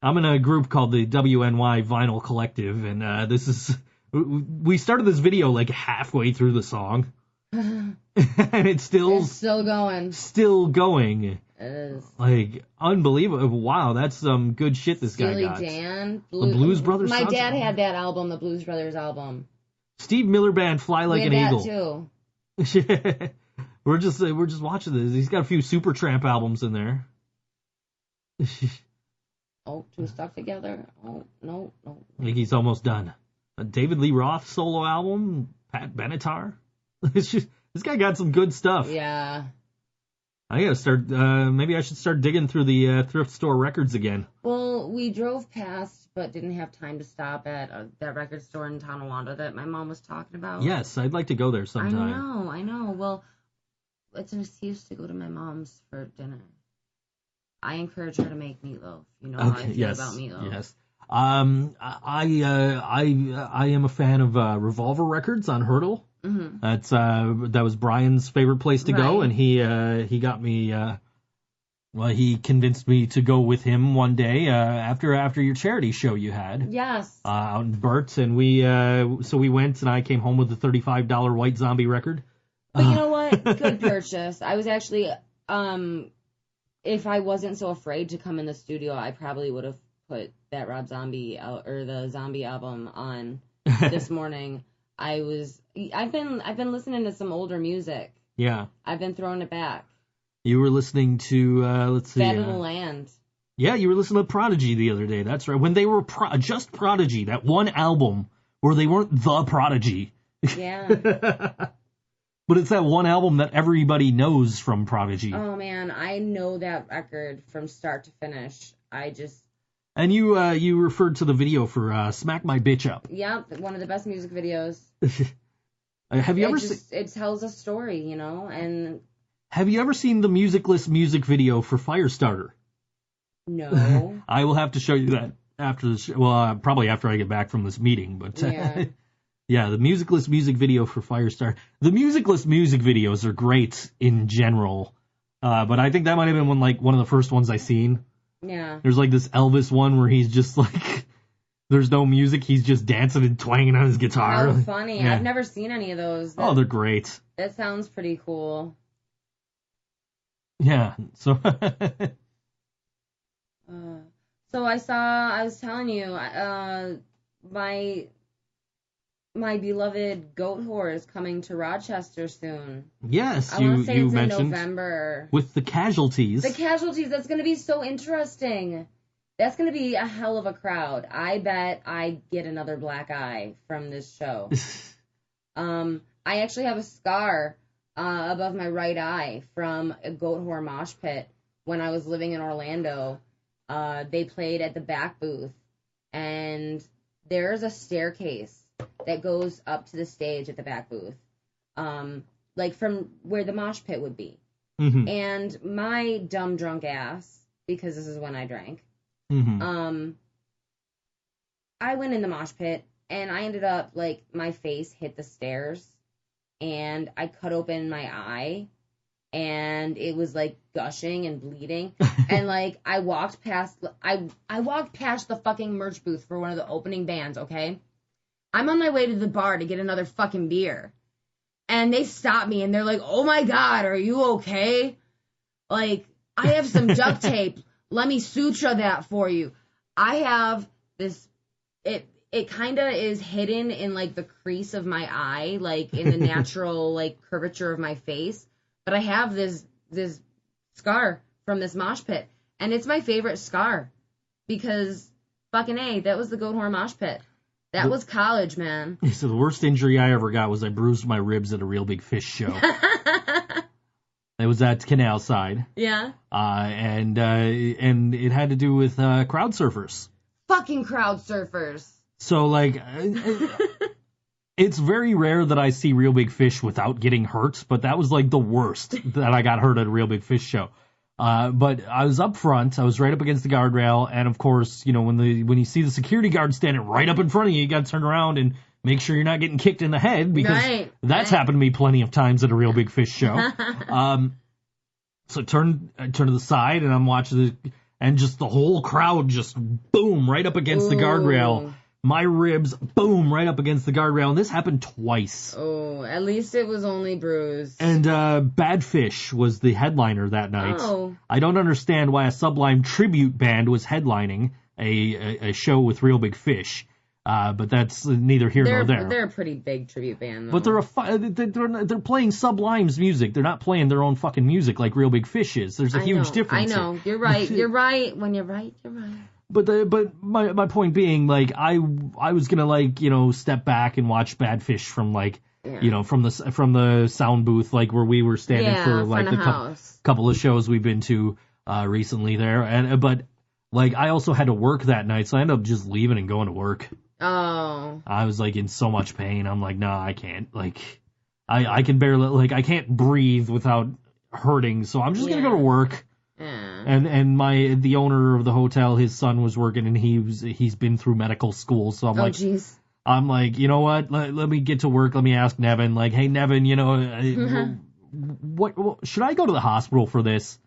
I'm in a group called the WNY Vinyl Collective, and this is... We started this video like halfway through the song, and it's still going. Still going. It is. Like, unbelievable. Wow, that's some good shit this guy got. Dan, the Blues Brothers My soundtrack. dad had that album, the Blues Brothers album. Steve Miller Band, Fly Like an Eagle. That too. We're just watching this. He's got a few Supertramp albums in there. Oh, two stuck together. Oh, no. I think he's almost done. A David Lee Roth solo album, Pat Benatar. It's just, this guy got some good stuff. Yeah. I gotta start, maybe I should start digging through the thrift store records again. Well, we drove past, but didn't have time to stop at that record store in Tonawanda that my mom was talking about. Yes, I'd like to go there sometime. I know. Well, it's an excuse to go to my mom's for dinner. I encourage her to make meatloaf. You know how I feel about meatloaf. Yes. I am a fan of Revolver Records on Hurdle. Mm-hmm. That was Brian's favorite place to go, and he got me. He convinced me to go with him one day after your charity show you had. Yes. Out in Burt, and we went, and I came home with a $35 White Zombie record. But you know what? Good purchase. I was actually if I wasn't so afraid to come in the studio, I probably would have put that Rob Zombie or the Zombie album on this morning. I've been listening to some older music. Yeah. I've been throwing it back. You were listening to let's see. Fat in the Land. Yeah, you were listening to Prodigy the other day. That's right. When they were just Prodigy, that one album where they weren't the Prodigy. Yeah. But it's that one album that everybody knows from Prodigy. Oh man, I know that record from start to finish. And you referred to the video for Smack My Bitch Up. Yep, one of the best music videos. Have you ever seen... It tells a story, you know, and... Have you ever seen the musicless music video for Firestarter? No. I will have to show you that after the show. Well, probably after I get back from this meeting, but... Yeah. Yeah, the musicless music video for Firestarter. The musicless music videos are great in general, but I think that might have been one of the first ones I seen. Yeah. There's like this Elvis one where he's just like, there's no music, he's just dancing and twanging on his guitar. How funny. Yeah. I've never seen any of those. They're great. That sounds pretty cool. Yeah, so... So I was telling you, my beloved goat whore is coming to Rochester soon. Yes, I want to say you it's mentioned in November. With the Casualties. The Casualties, that's going to be so interesting. That's going to be a hell of a crowd. I bet I get another black eye from this show. I actually have a scar above my right eye from a goat whore mosh pit when I was living in Orlando. They played at the back booth, and there's a staircase that goes up to the stage at the back booth, like from where the mosh pit would be. Mm-hmm. And my dumb drunk ass, because this is when I drank, mm-hmm. I went in the mosh pit, and I ended up, like, my face hit the stairs, and I cut open my eye, and it was, like, gushing and bleeding, and, like, I walked past the fucking merch booth for one of the opening bands, okay? I'm on my way to the bar to get another fucking beer. And they stop me and they're like, oh my God, are you okay? Like, I have some duct tape. Let me suture that for you. I have this, it kind of is hidden in like the crease of my eye, like in the natural like curvature of my face. But I have this scar from this mosh pit. And it's my favorite scar. because fucking A, that was the Goat Horn Mosh Pit. That was college, man. So the worst injury I ever got was I bruised my ribs at a Real Big Fish show. It was at Canal Side. Yeah. And it had to do with crowd surfers. Fucking crowd surfers. So, like, it's very rare that I see Real Big Fish without getting hurt, but that was, like, the worst that I got hurt at a Real Big Fish show. But I was up front, I was right up against the guardrail, and of course, you know, when you see the security guard standing right up in front of you, you gotta turn around and make sure you're not getting kicked in the head, because that's happened to me plenty of times at a Real Big Fish show. So turn to the side, and I'm watching and just the whole crowd just boom right up against the guardrail. My ribs, boom, right up against the guardrail, and this happened twice. Oh, at least it was only bruised. And Bad Fish was the headliner that night. Oh. I don't understand why a Sublime tribute band was headlining a show with Real Big Fish, but that's neither here nor there. They're a pretty big tribute band, though. But they're playing Sublime's music. They're not playing their own fucking music like Real Big Fish is. There's a huge difference. I know. Here. You're right. You're right. When you're right, you're right. But my point being, like, I was gonna, like, you know, step back and watch Bad Fish from, like, you know, from the sound booth, like, where we were standing for, like, the couple of shows we've been to recently there, but like, I also had to work that night, so I ended up just leaving and going to work. Oh. I was, like, in so much pain. I'm like, nah, I can't. Like, I can barely, like, I can't breathe without hurting, so I'm just gonna go to work. Yeah. And the owner of the hotel, his son was working, and he's been through medical school, so I'm like, you know what? Let me get to work. Let me ask Nevin, like, hey Nevin, you know, what should I go to the hospital for this?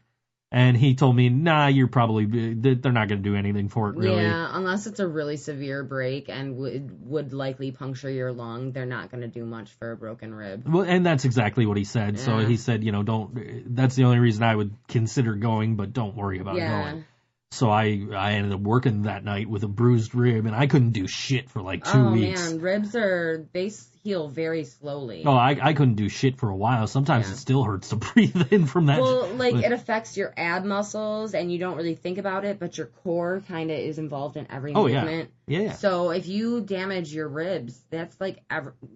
And he told me, nah, they're not going to do anything for it, really. Yeah, unless it's a really severe break and would likely puncture your lung, they're not going to do much for a broken rib. Well, and that's exactly what he said. Yeah. So he said, you know, that's the only reason I would consider going, but don't worry about going. So I ended up working that night with a bruised rib, and I couldn't do shit for like 2 weeks. Oh man, ribs they heal very slowly. Oh, I couldn't do shit for a while. Sometimes it still hurts to breathe in from that. Well, like, it affects your ab muscles, and you don't really think about it, but your core kind of is involved in every movement. Yeah. So if you damage your ribs, that's like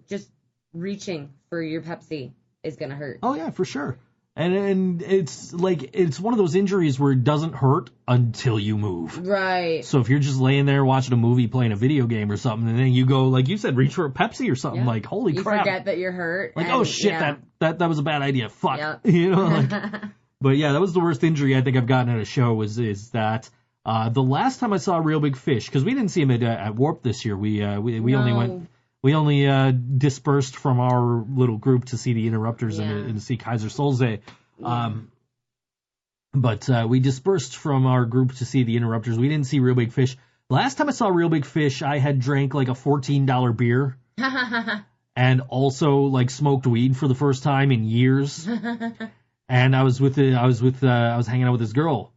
just reaching for your Pepsi is gonna hurt. Oh yeah, for sure. And it's like, it's one of those injuries where it doesn't hurt until you move. Right. So if you're just laying there watching a movie, playing a video game or something, and then you go, like you said, reach for a Pepsi or something, like, holy crap. You forget that you're hurt. Like, oh shit, that was a bad idea. Fuck. Yep. You know, like, but yeah, that was the worst injury I think I've gotten at a show is that, the last time I saw Real Big Fish, because we didn't see him at Warp this year, we only dispersed from our little group to see the Interrupters and to see Kaiser Soze. But we dispersed from our group to see the Interrupters. We didn't see Real Big Fish. Last time I saw Real Big Fish, I had drank like a $14 beer. And also like smoked weed for the first time in years. And I was hanging out with this girl.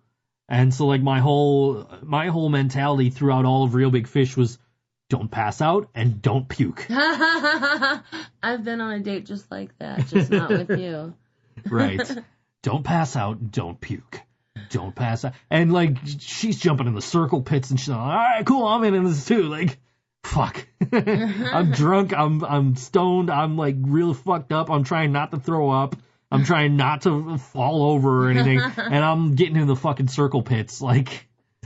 And so like my whole mentality throughout all of Real Big Fish was, don't pass out and don't puke. I've been on a date just like that, just not with you. Right. Don't pass out, don't puke. Don't pass out. And like, she's jumping in the circle pits and she's like, all right, cool, I'm in this too. Like, fuck. I'm drunk, I'm stoned, I'm like real fucked up, I'm trying not to throw up, I'm trying not to fall over or anything, and I'm getting in the fucking circle pits, like...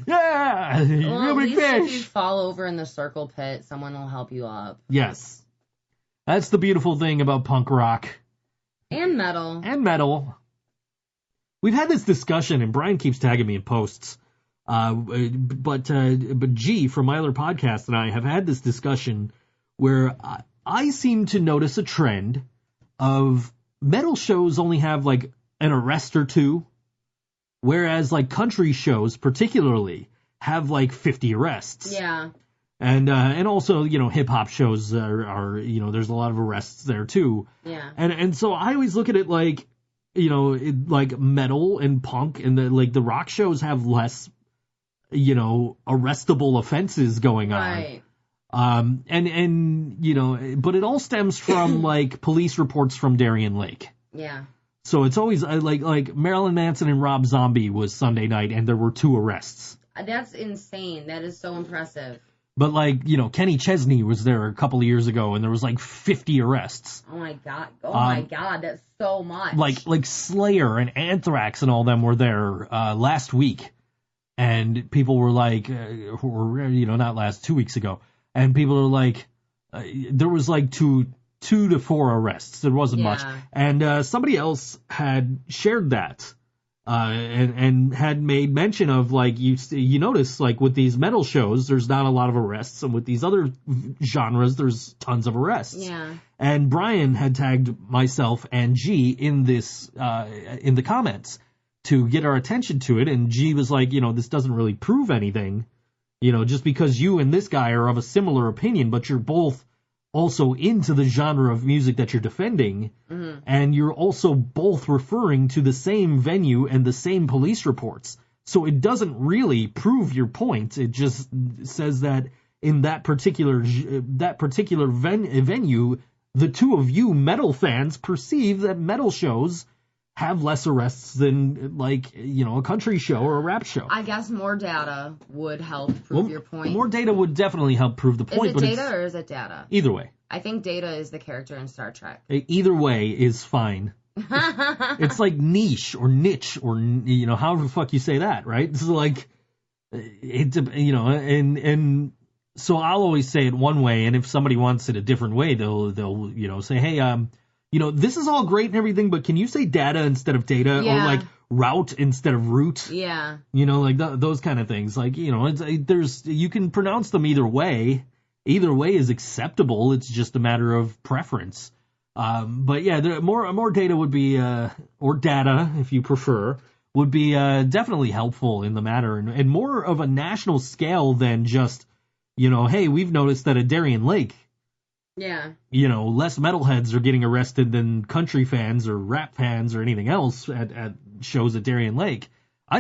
Yeah, Real Big Fish. If you fall over in the circle pit, someone will help you up. Yes, that's the beautiful thing about punk rock and metal. We've had this discussion, and Brian keeps tagging me in posts. But G from my other podcast and I have had this discussion where I seem to notice a trend of metal shows only have like an arrest or two. Whereas, like, country shows, particularly, have, like, 50 arrests. Yeah. And also, you know, hip-hop shows are, you know, there's a lot of arrests there, too. Yeah. And so I always look at it like, you know, like, metal and punk and, the rock shows have less, you know, arrestable offenses going on. Right. And you know, but it all stems from, like, police reports from Darien Lake. Yeah. So it's always like Marilyn Manson and Rob Zombie was Sunday night, and there were 2 arrests. That's insane. That is so impressive. But, like, you know, Kenny Chesney was there a couple of years ago, and there was, like, 50 arrests. Oh, my God. Oh, my God. That's so much. Like Slayer and Anthrax and all them were there last week. And people were like, not 2 weeks ago. And people are like, there was, like, two to four arrests. There wasn't much. And somebody else had shared that. And had made mention of, like, you notice, like, with these metal shows, there's not a lot of arrests, and with these other genres, there's tons of arrests. Yeah. And Brian had tagged myself and G in this, in the comments to get our attention to it, and G was like, this doesn't really prove anything, just because you and this guy are of a similar opinion, but you're both also into the genre of music that you're defending, and you're also both referring to the same venue and the same police reports. So it doesn't really prove your point. It just says that in that particular venue, the two of you metal fans perceive that metal shows have less arrests than, like, a country show or a rap show. I guess more data would help prove your point. More data would definitely help prove the point. Is it data or is it data? Either way. I think Data is the character in Star Trek. Either way is fine. It's like niche or however the fuck you say that, right? It's like, and so I'll always say it one way, and if somebody wants it a different way, they'll say, hey, this is all great and everything, but can you say data instead of data, or like route instead of route? Yeah. Like those kind of things. Like, you can pronounce them either way. Either way is acceptable. It's just a matter of preference. But yeah, more data would be, or data, if you prefer, would be definitely helpful in the matter, and more of a national scale than just, hey, we've noticed that at Darien Lake, less metalheads are getting arrested than country fans or rap fans or anything else at shows at Darien Lake. I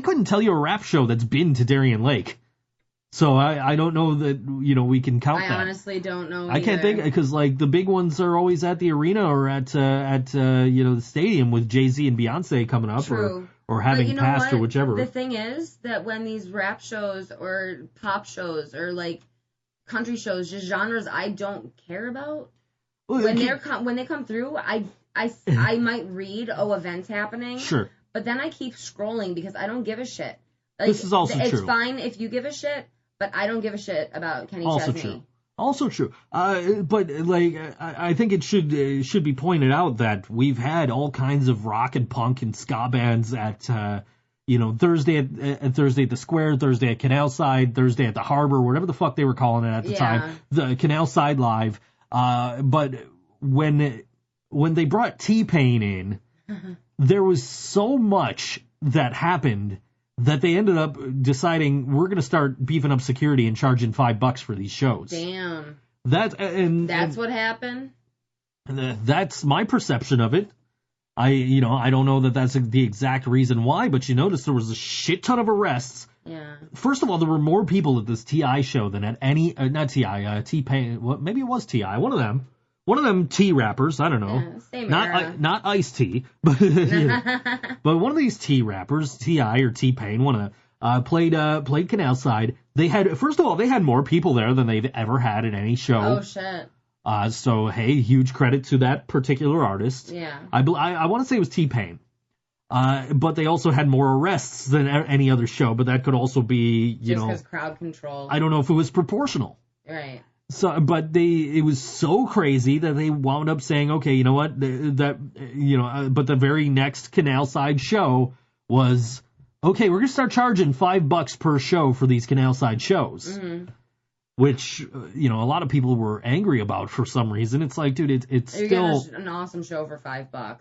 couldn't tell you a rap show that's been to Darien Lake. So I don't know that, we can count that. I honestly don't know I can't think, because, like, the big ones are always at the arena or at the stadium with Jay-Z and Beyonce coming up. True. Or having passed or whichever. The thing is that when these rap shows or pop shows or, like, country shows, just genres I don't care about, when they come through, I might read, events happening. Sure. But then I keep scrolling because I don't give a shit. Like, this is also true. It's fine if you give a shit, but I don't give a shit about Kenny Chesney. Also true. But, like, I think it should be pointed out that we've had all kinds of rock and punk and ska bands at, Thursday at the Square, Thursday at Canal Side, Thursday at the Harbor, whatever the fuck they were calling it at the time, the Canal Side Live. But when they brought T-Pain in, there was so much that happened that they ended up deciding we're going to start beefing up security and charging $5 for these shows. Damn. That's what happened? That's my perception of it. I don't know that that's the exact reason why, but you notice there was a shit ton of arrests. Yeah. First of all, there were more people at this T.I. show than at any, not T.I., T-Pain, well, maybe it was T.I., one of them T rappers, I don't know. Yeah, same era. Not Ice-T, but but one of these T rappers, T.I. or T-Pain, played Canal Side. First of all, they had more people there than they've ever had at any show. Oh shit. So hey, huge credit to that particular artist. Yeah. I want to say it was T-Pain. But they also had more arrests than any other show, but that could also be, just because crowd control. I don't know if it was proportional. Right. So, but it was so crazy that they wound up saying, okay, you know what, but the very next Canal Side show was, okay, we're going to start charging $5 per show for these Canal Side shows. Mm-hmm. Which, a lot of people were angry about for some reason. It's like, dude, it's You're still an awesome show for $5.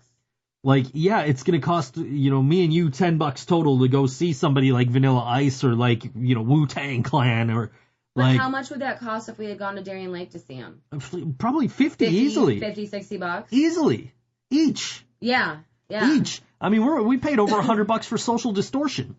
Like, yeah, it's going to cost, me and you $10 total to go see somebody like Vanilla Ice or like, Wu-Tang Clan or but like. How much would that cost if we had gone to Darien Lake to see him? Probably 50 easily. 50, $60? Easily. Each. Yeah. Each. I mean, we paid over $100 for Social Distortion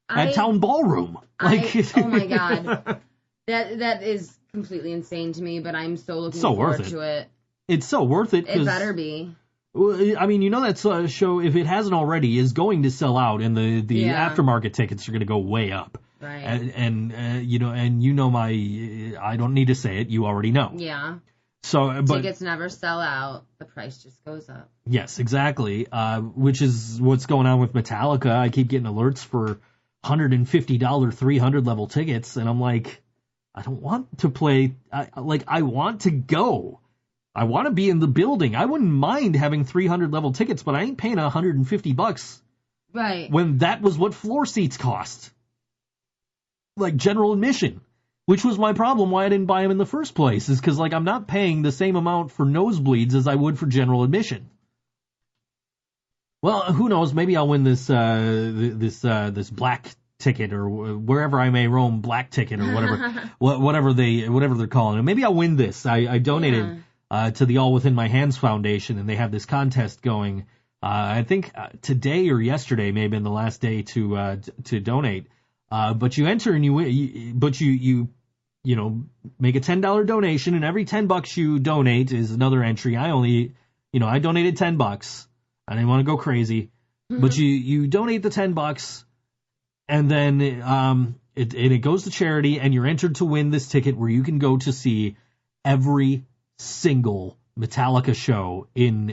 at Town Ballroom. Oh my God. That is completely insane to me, but I'm so looking forward to it. It's so worth it. It better be. Well, I mean, you know that show, if it hasn't already, is going to sell out, and the Yeah. aftermarket tickets are going to go way up. Right. And you know my, I don't need to say it, you already know. Yeah. So, but Tickets never sell out. The price just goes up. yes, exactly. Which is what's going on with Metallica. I keep getting alerts for $150 300 level tickets, and I'm like, I don't want to play. I want to go. I want to be in the building. I wouldn't mind having 300 level tickets, but I ain't paying $150 Right. when that was what floor seats cost. Like general admission, which was my problem why I didn't buy them in the first place, is because I'm not paying the same amount for nosebleeds as I would for general admission. Well, who knows? Maybe I'll win this this black ticket, or wherever I may roam, black ticket, or whatever whatever they're calling it. Maybe I'll win this. I donated to the All Within My Hands Foundation, and they have this contest going. I think today or yesterday may have been the last day to donate. But you enter and you win. You make a $10 donation, and every $10 you donate is another entry. I donated $10. I didn't want to go crazy, but you donate the $10, and then it goes to charity, and you're entered to win this ticket where you can go to see every single Metallica show in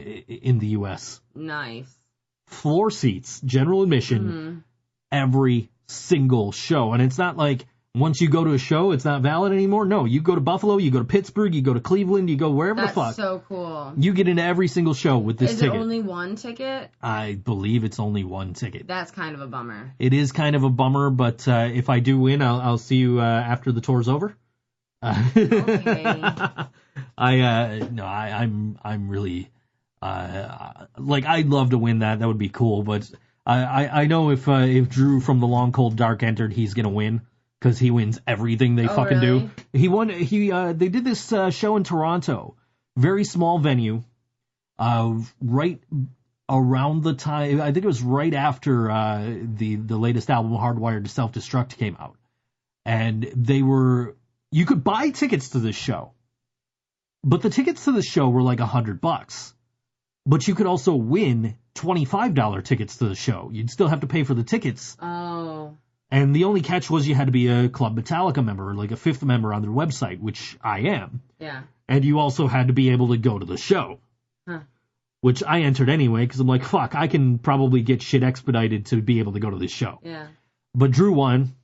the U.S. Nice. Floor seats, general admission, every single show. And it's not like once you go to a show, it's not valid anymore. No, you go to Buffalo, you go to Pittsburgh, you go to Cleveland, you go wherever That's the fuck. so cool. You get into every single show with this Is ticket. it only one ticket? I believe it's only one ticket. That's kind of a bummer. It is kind of a bummer, but if I do win, I'll see you after the tour's over. Okay. I'm really I'd love to win that. That would be cool, but I know if Drew from the Long Cold Dark entered, he's gonna win because he wins everything they fucking really? do. He won. They did this show in Toronto, very small venue, right around the time, I think it was right after the latest album Hardwired to Self-Destruct came out, and you could buy tickets to this show, but the tickets to the show were like $100. But you could also win $25 tickets to the show. You'd still have to pay for the tickets. Oh. And the only catch was you had to be a Club Metallica member, like a 5th member on their website, which I am. Yeah. And you also had to be able to go to the show. Huh. Which I entered anyway, because I'm like, fuck, I can probably get shit expedited to be able to go to this show. Yeah. But Drew won.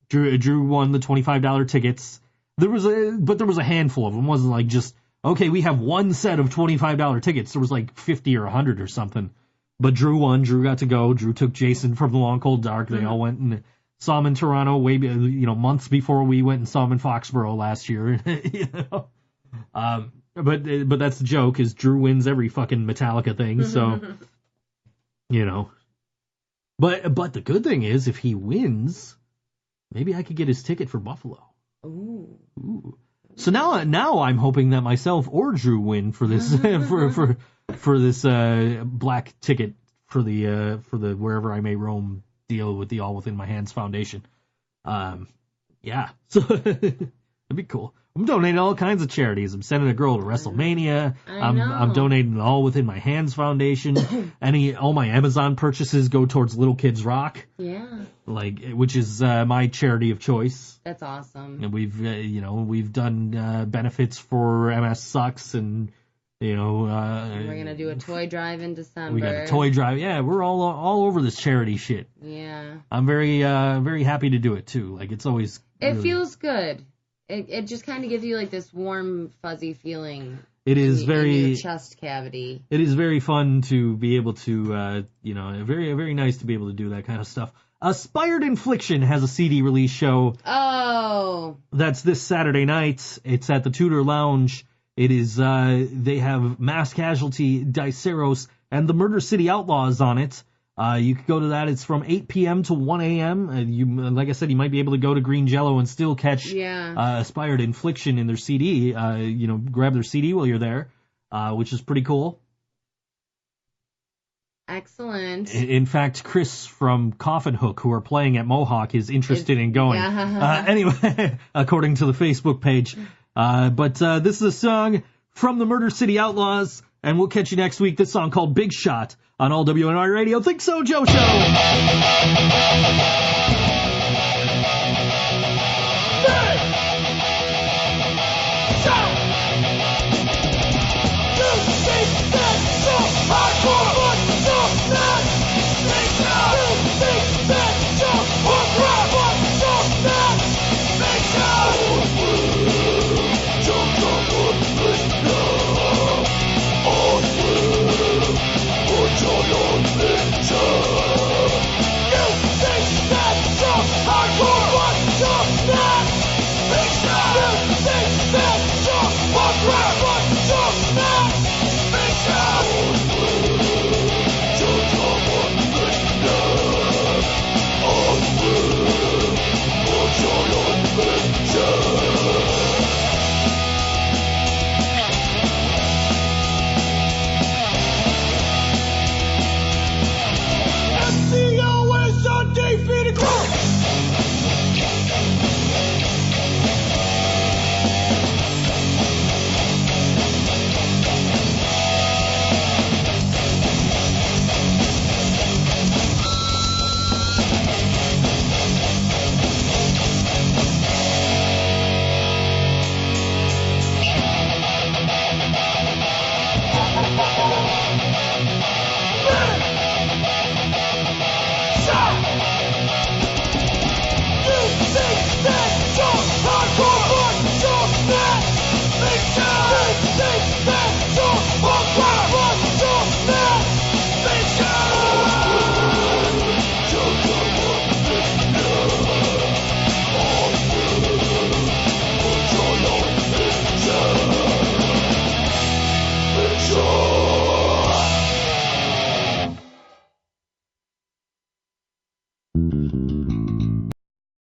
Drew won the $25 tickets. There was a handful of them. It wasn't like just, okay, we have one set of $25 tickets. There was like 50 or 100 or something. But Drew won. Drew got to go. Drew took Jason from the Long Cold Dark. They all went and saw him in Toronto months before we went and saw him in Foxborough last year. But that's the joke, is Drew wins every fucking Metallica thing. So, But the good thing is, if he wins, maybe I could get his ticket for Buffalo. Ooh. So now I'm hoping that myself or Drew win for this for this black ticket for the Wherever I May Roam deal with the All Within My Hands Foundation. Yeah, so it'd be cool. I'm donating all kinds of charities. I'm sending a girl to WrestleMania. I'm donating the All Within My Hands Foundation. All my Amazon purchases go towards Little Kids Rock. Yeah. Which is my charity of choice. That's awesome. And we've done benefits for MS Sucks, and we're gonna do a toy drive in December. We got a toy drive. Yeah, we're all over this charity shit. Yeah. I'm very very happy to do it too. Like, it's always. It feels good. It just kind of gives you like this warm, fuzzy feeling. It is in your chest cavity. It is very fun to be able to, very, very nice to be able to do that kind of stuff. Aspired Infliction has a CD release show. Oh. That's this Saturday night. It's at the Tudor Lounge. It is, they have Mass Casualty, Diceros, and the Murder City Outlaws on it. You could go to that. It's from 8 p.m. to 1 a.m. Like I said, you might be able to go to Green Jello and still catch Aspired Infliction in their CD. Grab their CD while you're there, which is pretty cool. Excellent. In fact, Chris from Coffin Hook, who are playing at Mohawk, is interested in going. Yeah. Anyway, according to the Facebook page. But this is a song from the Murder City Outlaws. And we'll catch you next week. This song called Big Shot on All WNR Radio. Think So, Joe Show.